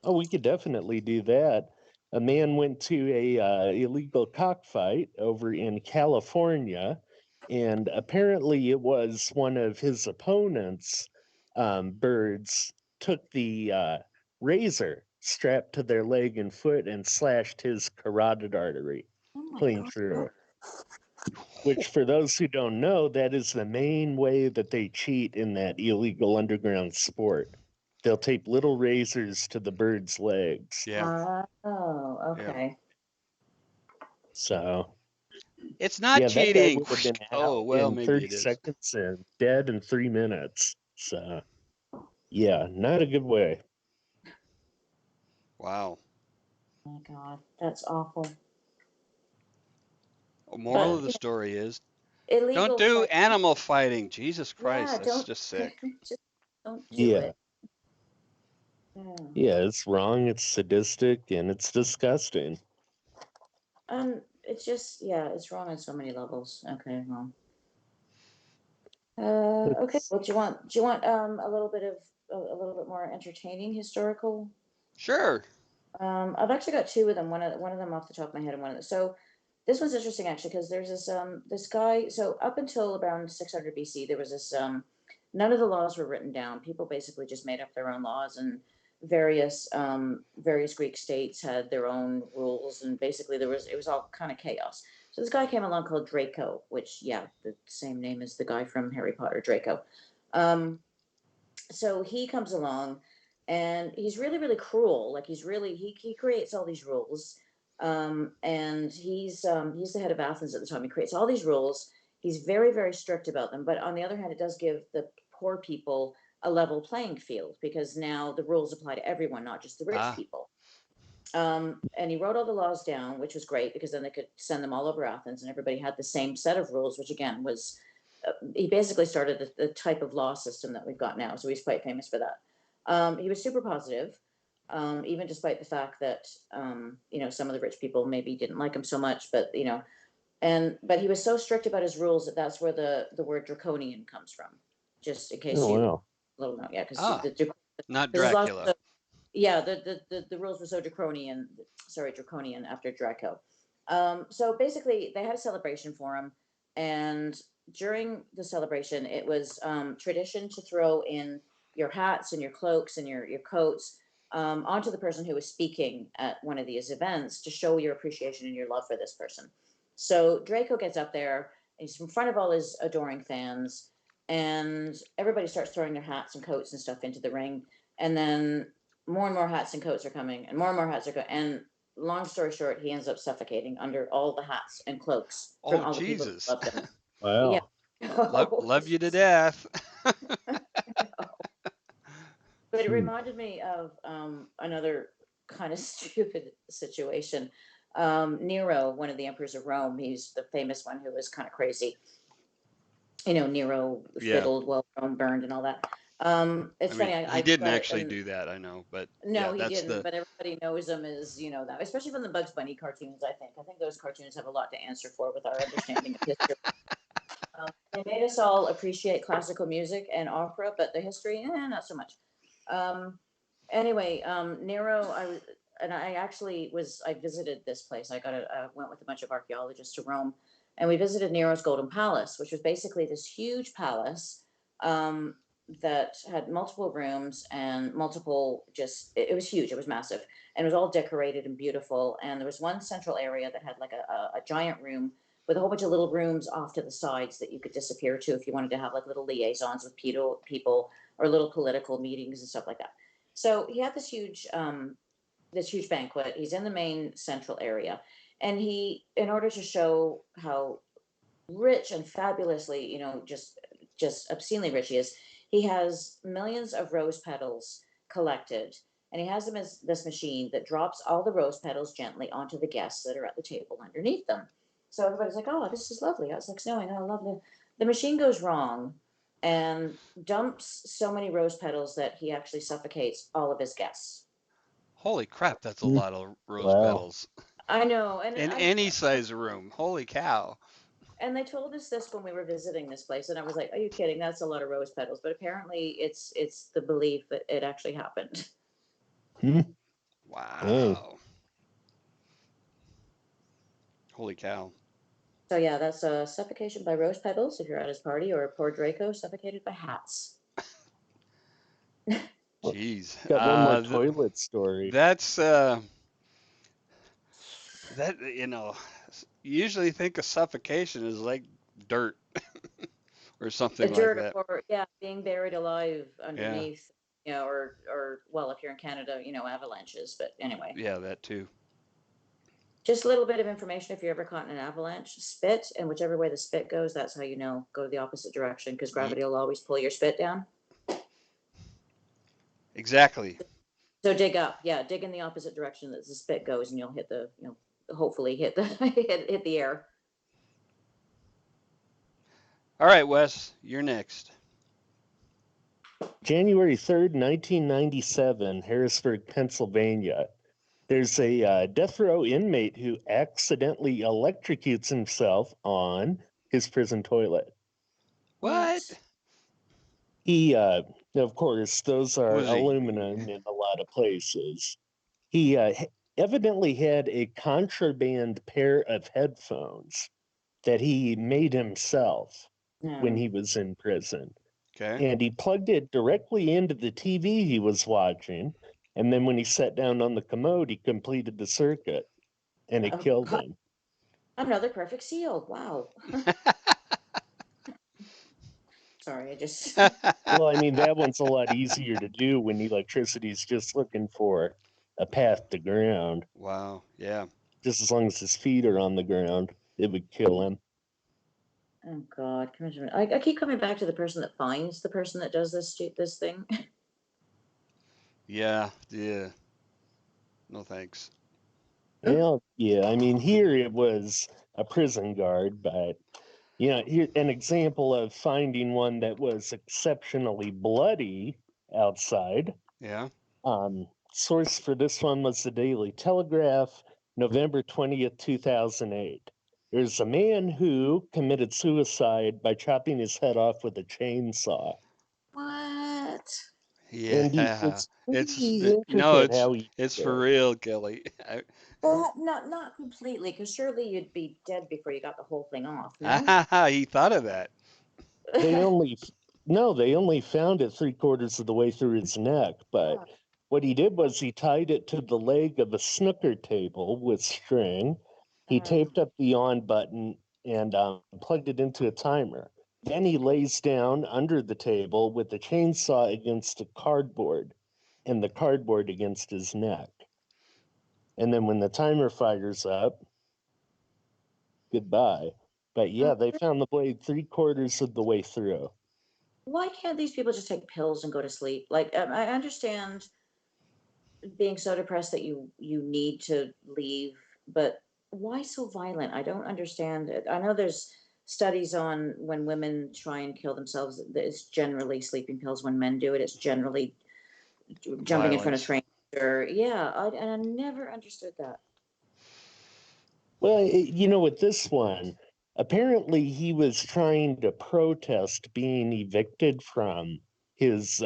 Oh, we could definitely do that. A man went to a illegal cockfight over in California, and apparently it was one of his opponents' birds took the razor strapped to their leg and foot and slashed his carotid artery Oh my clean God. through. Which, for those who don't know, that is the main way that they cheat in that illegal underground sport. They'll tape little razors to the birds' legs. Yeah, Oh, yeah. okay. So So, it's not yeah, that guy cheating. would have been Oh, out well, in maybe 30 it is. seconds and dead in 3 minutes. So, yeah, not a good way. Wow. Oh my God, that's awful. Moral But of the story is don't illegal do fight. animal fighting. Jesus Yeah, Christ, that's don't just sick. just don't do Yeah, it. Yeah. yeah, it's wrong, it's sadistic, and it's disgusting. It's just yeah, it's wrong on so many levels. Okay, well. Okay. It's, Well, do you want a little bit of a little bit more entertaining historical. Sure. I've actually got two of them. One of them off the top of my head, and one of the, so this one's interesting actually because there's this guy. So up until around 600 BC, there was this none of the laws were written down. People basically just made up their own laws, and various Greek states had their own rules, and basically it was all kind of chaos. So this guy came along called Draco, which yeah, the same name as the guy from Harry Potter, Draco. Um, so he comes along and he's really really cruel, like he creates all these rules, and he's the head of Athens at the time. He creates all these rules. He's very very strict about them, but on the other hand it does give the poor people a level playing field because now the rules apply to everyone, not just the rich Ah, people. And he wrote all the laws down, which was great because then they could send them all over Athens and everybody had the same set of rules, which again was he basically started the type of law system that we've got now. So he's quite famous for that. He was super positive, even despite the fact that some of the rich people maybe didn't like him so much, but but he was so strict about his rules that that's where the word draconian comes from. Just in case oh, you wow. little know, yeah, because ah, not his laws Dracula. yeah, the rules were so draconian after Draco. So basically, they had a celebration for him, and during the celebration, it was tradition to throw in your hats and your cloaks and your coats onto the person who was speaking at one of these events to show your appreciation and your love for this person. So Draco gets up there, he's in front of all his adoring fans, and everybody starts throwing their hats and coats and stuff into the ring. And then more and more hats and coats are coming, and more hats are going. And long story short, he ends up suffocating under all the hats and cloaks from Oh, all the people who Jesus. loved him. Yeah. Wow. Love you to death. But it Hmm. reminded me of another kind of stupid situation. Nero, one of the emperors of Rome, he's the famous one who was kind of crazy. Nero Yeah. fiddled while Rome burned and all that. I It's mean, funny, he I've didn't got it, actually and do that, I know, but no, yeah, he that's didn't, the but everybody knows him as, that, especially from the Bugs Bunny cartoons, I think. I think those cartoons have a lot to answer for with our understanding of history. They made us all appreciate classical music and opera, but the history, not so much. Um, anyway, Nero, I actually I visited this place. I went with a bunch of archaeologists to Rome, and we visited Nero's Golden Palace, which was basically this huge palace um, that had multiple rooms and multiple it was huge. It was massive, and it was all decorated and beautiful. And there was one central area that had like a giant room with a whole bunch of little rooms off to the sides that you could disappear to if you wanted to have like little liaisons with people or little political meetings and stuff like that. So he had this huge banquet. He's in the main central area, and in order to show how rich and fabulously, just obscenely rich he is, he has millions of rose petals collected, and he has them as this machine that drops all the rose petals gently onto the guests that are at the table underneath them. So everybody's like, "Oh, this is lovely." I was like snowing. Oh, lovely. The machine goes wrong and dumps so many rose petals that he actually suffocates all of his guests. Holy crap, that's a Mm, lot of rose wow. petals I know, and in any size room. Holy cow. they told us this when we were visiting this place, and I was like, "Are you kidding? That's a lot of rose petals." But apparently, it's the belief that it actually happened. Hmm, dang. Wow. Holy cow. So yeah, that's suffocation by rose petals if you're at his party, or poor Draco suffocated by hats. Well, Jeez. got one more toilet story. That's that you usually think of suffocation as like dirt or something like Dirt, that. or yeah, being buried alive Yeah. underneath, or well, if you're in Canada, avalanches. But anyway, Yeah, that too. just a little bit of information: if you're ever caught in an avalanche, spit, and whichever way the spit goes, that's how you know go the opposite direction, because Ye- gravity will always pull your spit down. exactly. So dig up, yeah, dig in the opposite direction that the spit goes, and you'll hit hopefully hit the hit the air. All right, Wes, you're next. January 3rd, 1997, Harrisburg, Pennsylvania. There's a death row inmate who accidentally electrocutes himself on his prison toilet. What? What? He, of course, those are Was he? aluminum in a lot of places. He evidently had a contraband pair of headphones that he made himself when No. he was in prison. Okay. And he plugged it directly into the TV he was watching. And then when he sat down on the commode, he completed the circuit and it Oh killed God. him. Another perfect seal. Wow. Sorry, I just Well, I mean, that one's a lot easier to do when electricity's just looking for a path to ground. wow. Yeah. Just as long as his feet are on the ground, it would kill him. oh God. I keep coming back to the person that finds the person that does this thing. Yeah. Yeah. No thanks. Well, yeah, I mean, here it was a prison guard, but here an example of finding one that was exceptionally bloody outside. Yeah. Source for this one was the Daily Telegraph, November 20th, 2008. There's a man who committed suicide by chopping his head off with a chainsaw. What? And Yeah. it's pretty intricate how he It's did for it. real, Kelly. Well, not completely, because surely you'd be dead before you got the whole thing off. No. He thought of that. They only no, they only found it 3/4 of the way through his neck. But what he did was he tied it to the leg of a snooker table with string. He Um, taped up the on button and plugged it into a timer. Then he lays down under the table with the chainsaw against the cardboard and the cardboard against his neck. And then when the timer fires up, goodbye. But yeah, they found the blade 3/4 of the way through. why can't these people just take pills and go to sleep? Like, I understand being so depressed that you need to leave, but why so violent? I don't understand it. I know there's studies on when women try and kill themselves, that it's generally sleeping pills. When men do it, it's generally jumping in front of Violence. trains, or yeah, and I never understood that. Well, with this one, apparently he was trying to protest being evicted from his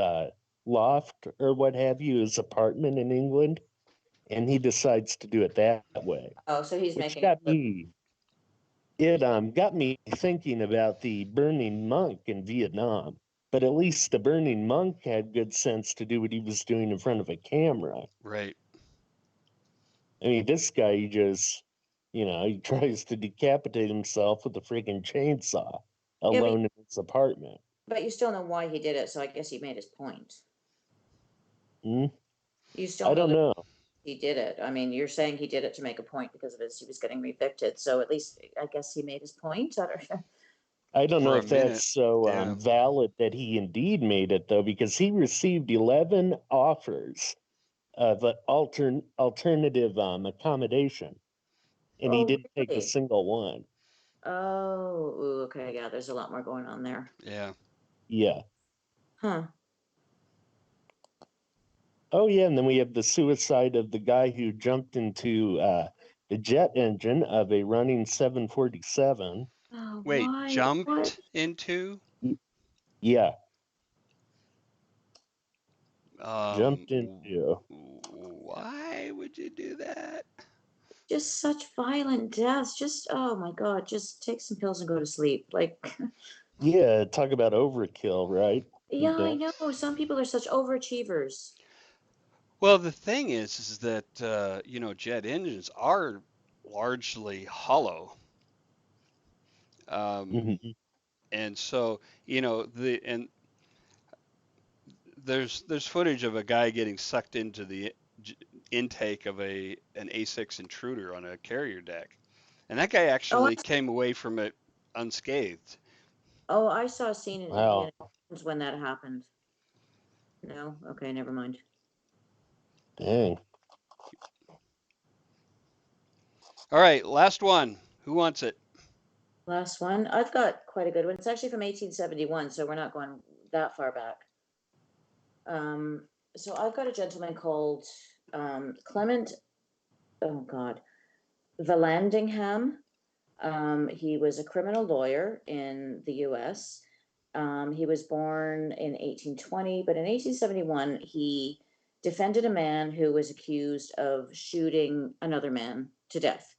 loft or what have you, his apartment in England, and he decides to do it that way, Oh, so he's which making got me thinking about the burning monk in Vietnam. But at least the burning monk had good sense to do what he was doing in front of a camera. Right. I mean, this guy, he tries to decapitate himself with a freaking chainsaw yeah, alone in his apartment. but you still know why he did it, so I guess he made his point. Hmm? You still I know don't that know. he did it. I mean, you're saying he did it to make a point because of his he was getting evicted. So at least I guess he made his point. I don't know. I don't know For a if that's minute. so Yeah. valid that he indeed made it though, because he received 11 offers of an alternative accommodation, and he Oh, didn't take a really? single one. Oh, ooh, okay. Yeah, there's a lot more going on there. Yeah. Yeah. Huh. Oh yeah, and then we have the suicide of the guy who jumped into the jet engine of a running 747. Oh, Wait, why? What? jumped into? Yeah, Um, jumped into. why would you do that? Just such violent deaths. Just, oh my God, just take some pills and go to sleep. Like, Yeah, talk about overkill, right? yeah, I The- know. Some people are such overachievers. Well, the thing is that jet engines are largely hollow, um, Mhm. and so the and there's footage of a guy getting sucked into the intake of an A6 intruder on a carrier deck, and that guy Oh, actually came away from it unscathed. I saw a scene in Wow, Indiana Jones when that happened. No? Okay, never mind. dang. All right, last one. Who wants it? Last one. I've got quite a good one. It's actually from 1871, so we're not going that far back. Um, so I've got a gentleman called Clement, oh God, Vallandigham. He was a criminal lawyer in the US. He was born in 1820, but in 1871, he defended a man who was accused of shooting another man to death.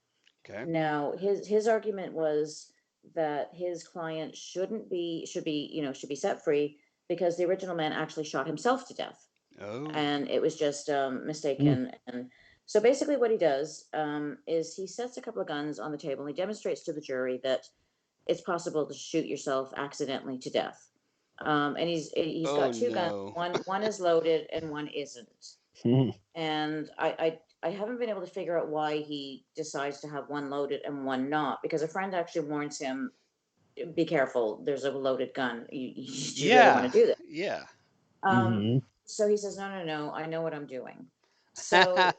Okay. Now, his argument was that his client should be set free because the original man actually shot himself to death, Oh. and it was just Mm. mistaken. And so basically, what he does is he sets a couple of guns on the table and he demonstrates to the jury that it's possible to shoot yourself accidentally to death. And he's Oh got two guns. no. One is loaded and one isn't. And I haven't been able to figure out why he decides to have one loaded and one not, because a friend actually warns him, be careful, there's a loaded gun. Do you really want to Yeah. do this? Yeah. Um, Hmm. so he says, no, no, no, I know what I'm doing. So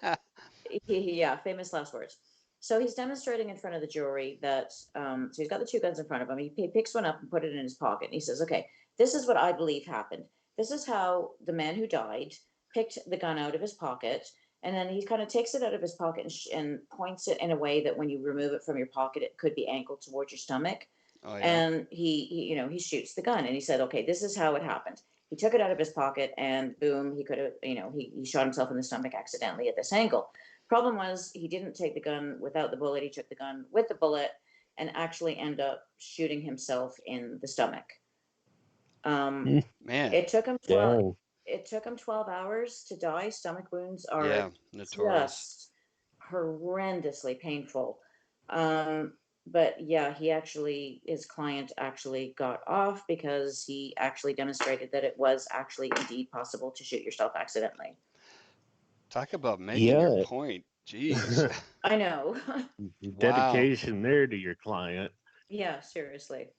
yeah, famous last words. So he's demonstrating in front of the jury that so he's got the two guns in front of him. He picks one up and put it in his pocket. And he says, "Okay, this is what I believe happened. This is how the man who died picked the gun out of his pocket." And then he kind of takes it out of his pocket and points it in a way that when you remove it from your pocket, it could be angled towards your stomach. Oh yeah. And he shoots the gun. And he said, "Okay, this is how it happened. He took it out of his pocket, and boom, he could have, he shot himself in the stomach accidentally at this angle." Problem was, he didn't take the gun without the bullet. He took the gun with the bullet and actually end up shooting himself in the stomach. Um, Man. it took him 12. Dang. It took him 12 hours to die. Stomach wounds are Yeah. Notorious. just horrendously painful. But yeah, his client actually got off because he actually demonstrated that it was actually indeed possible to shoot yourself accidentally. Talk about making your Yeah. point. Jeez. I know. Wow. Dedication there to your client. Yeah, seriously.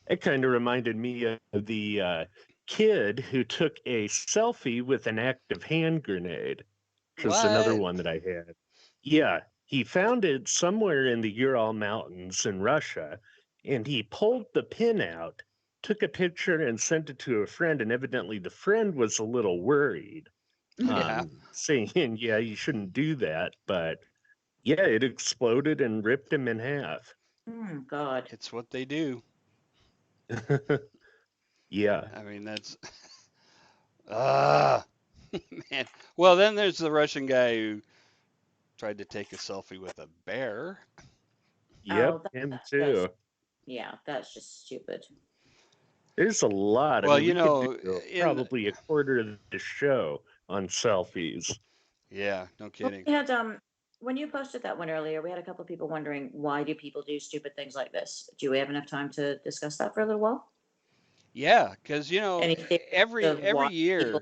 It kind of reminded me of the kid who took a selfie with an active hand grenade, which was another What? one that I had. Yeah, he found it somewhere in the Ural Mountains in Russia, and he pulled the pin out, took a picture, and sent it to a friend. And evidently, the friend was a little worried, Yeah. saying, "Yeah, you shouldn't do that." But yeah, it exploded and ripped him in half. God. It's what they do. Yeah. I mean, that's ah man. Well, then there's the Russian guy who tried to take a selfie with a bear. Yep, Oh, him that's too. yeah, that's just stupid. There's a lot. I Well, mean, we could do in probably a quarter of the show on selfies. yeah, no Well, kidding. we had when you posted that one earlier, we had a couple of people wondering why do people do stupid things like this. Do we have enough time to discuss that for a little while? Yeah, because Any theories every of every why people? year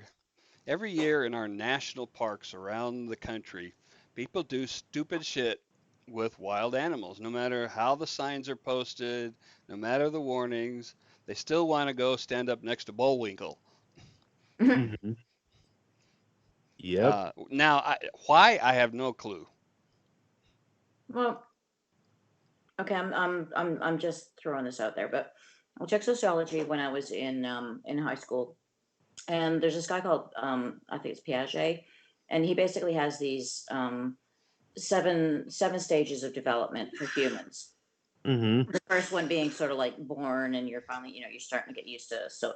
Every year in our national parks around the country, people do stupid shit with wild animals. No matter how the signs are posted, no matter the warnings, they still want to go stand up next to Bullwinkle. Hmm. Yep. Why I have no clue. Well, okay, I'm just throwing this out there, but I took sociology when I was in high school, and there's this guy called I think it's Piaget, and he basically has these seven stages of development for humans. Hmm. The first one being sort of like born, and you're finally, you're starting to get used to, so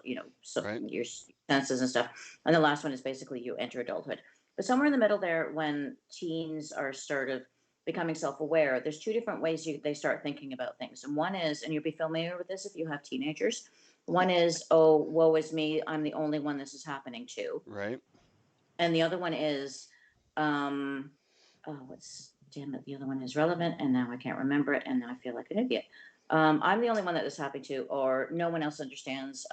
Right? your senses and stuff. And the last one is basically you enter adulthood. But somewhere in the middle there, when teens are sort of becoming self-aware, there's two different ways they start thinking about things. And one is, and you'll be familiar with this if you have teenagers. One is, oh, woe is me, I'm the only one this is happening to. Right? And the other one is, um, oh, what's damn it? The other one is relevant, and now I can't remember it, and now I feel like an idiot. I'm the only one that this happened to, or no one else understands,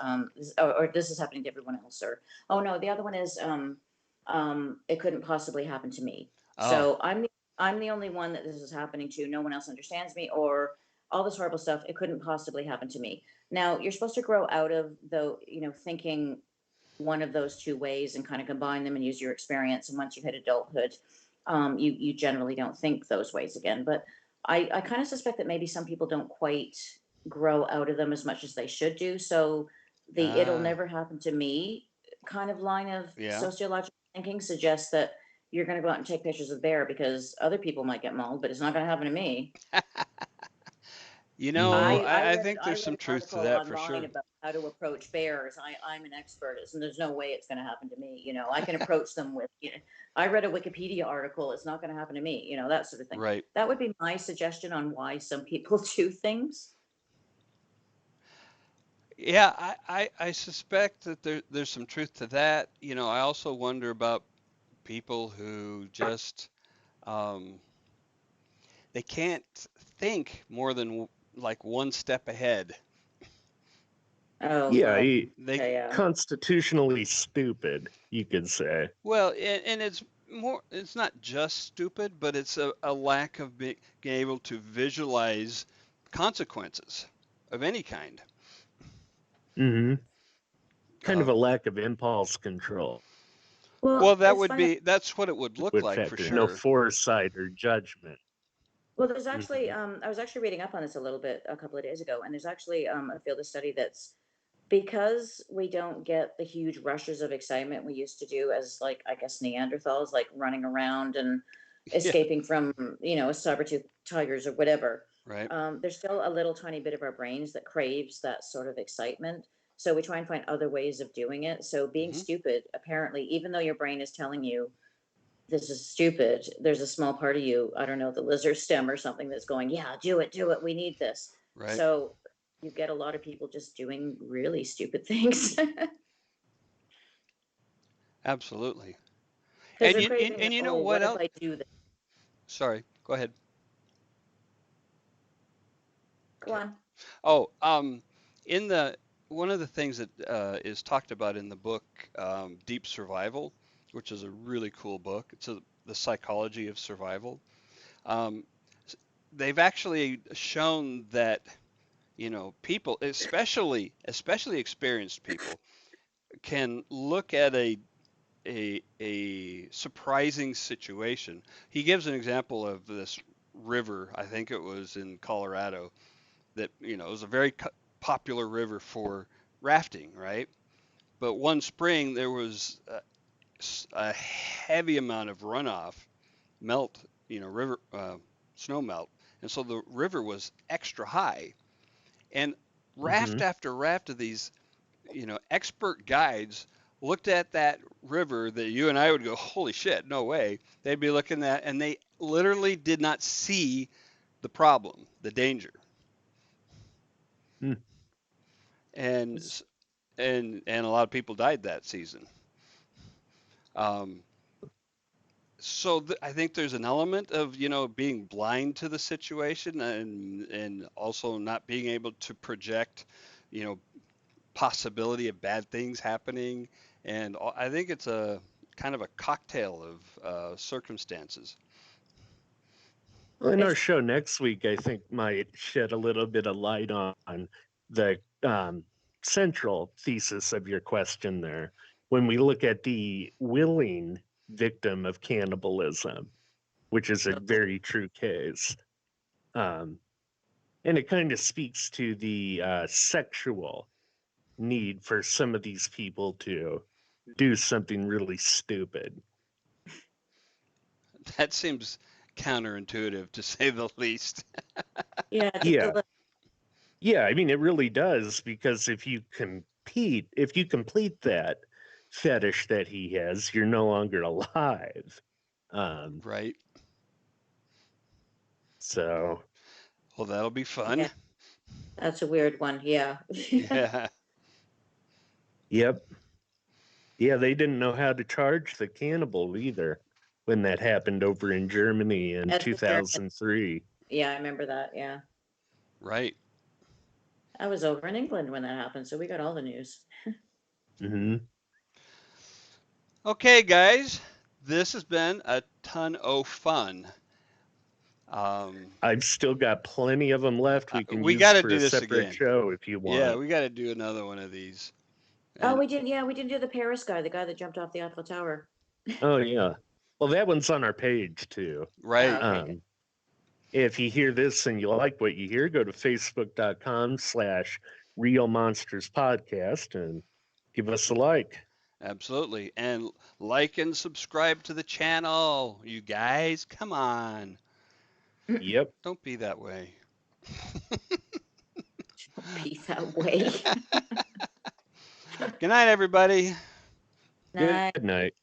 or this is happening to everyone else, or oh no, the other one is, it couldn't possibly happen to me. Oh, So I'm the only one that this is happening to. No one else understands me, or all this horrible stuff. It couldn't possibly happen to me. Now you're supposed to grow out of thinking one of those two ways and kind of combine them and use your experience. And once you hit adulthood, you generally don't think those ways again. But I kind of suspect that maybe some people don't quite grow out of them as much as they should do. So the "it'll ah, never happen to me" kind of line of yeah. sociological thinking suggests that you're going to go out and take pictures of bear because other people might get mauled, but it's not going to happen to me. Hmm. I think I there's read some an truth to article that for online sure. about how to approach bears. I'm an expert, and there's no way it's going to happen to me. I can approach them with, I read a Wikipedia article. It's not going to happen to me. That sort of thing. Right. That would be my suggestion on why some people do things. Yeah, I suspect that there's some truth to that. I also wonder about people who just um, they can't think more than like one step ahead. Oh Yeah, well, They okay, yeah. constitutionally stupid, you could say. Well, and it's not just stupid, but it's a lack of being able to visualize consequences of any kind. Hmm. Kind of Uh, a lack of impulse control well, Well, it's funny. that's what it would look would like for factor. No sure. foresight or judgment. Well, there's actually, Hmm. I was actually reading up on this a little bit a couple of days ago, and there's actually a field of study that's because we don't get the huge rushes of excitement we used to do as, like, I guess Neanderthals, like running around and Yeah, escaping from, saber-tooth tigers or whatever. right. There's still a little tiny bit of our brains that craves that sort of excitement. So we try and find other ways of doing it. So being Hmm. stupid, apparently, even though your brain is telling you this is stupid, there's a small part of you, I don't know, the lizard stem or something that's going, yeah, do it, we need this. Right. So you get a lot of people just doing really stupid things Absolutely. because they're craving the, And you know oh, what what if else? I do this? Sorry, go ahead. Go on. Oh, in the one of the things that is talked about in the book Deep Survival, which is a really cool book. The psychology of survival. Um, they've actually shown that people, especially experienced people, can look at a surprising situation. He gives an example of this river. I think it was in Colorado that it was a very popular river for rafting, right? But one spring there was a heavy amount of runoff, melt, river snow melt, and so the river was extra high. And raft Hmm. after raft of these, expert guides looked at that river that you and I would go, holy shit, no way. They'd be looking at, and they literally did not see the problem, the danger, and and a lot of people died that season. Um, so I think there's an element of being blind to the situation and also not being able to project you know possibility of bad things happening, and I think it's a kind of a cocktail of circumstances. Well, in our It's, show next week, I think might shed a little bit of light on the central thesis of your question there. When we look at the willing victim of cannibalism, which is a very true case, and it kind of speaks to the sexual need for some of these people to do something really stupid. That seems counterintuitive to say the least. yeah, Yeah, yeah, I mean, it really does, because if you complete that fetish that he has, you're no longer alive. Um, Right. so Well, that'll be yeah, fun. that's a weird one. Yeah. Yeah. yep, yeah, they didn't know how to charge the cannibal either when that happened over in Germany in At the German. 2003. Yeah, I remember that. Yeah. Right. I was over in England when that happened, so we got all the news. Hmm. Okay, guys. This has been a ton of fun. Um, I've still got plenty of them left. We can we use got to for do a this separate again. show if you Yeah, want. we got to do another one of these. Oh, And we didn't. Yeah, we didn't do the Paris guy, the guy that jumped off the Eiffel Tower. Oh yeah, well, that one's on our page too. Oh, right. okay, good. Um, If you hear this and you like what you hear, go to facebook.com/Real Monsters Podcast and give us a like. Absolutely. And like and subscribe to the channel, you guys. Come on. Yep. Don't be that way. Don't be that way. Good night, everybody. Night. Good night.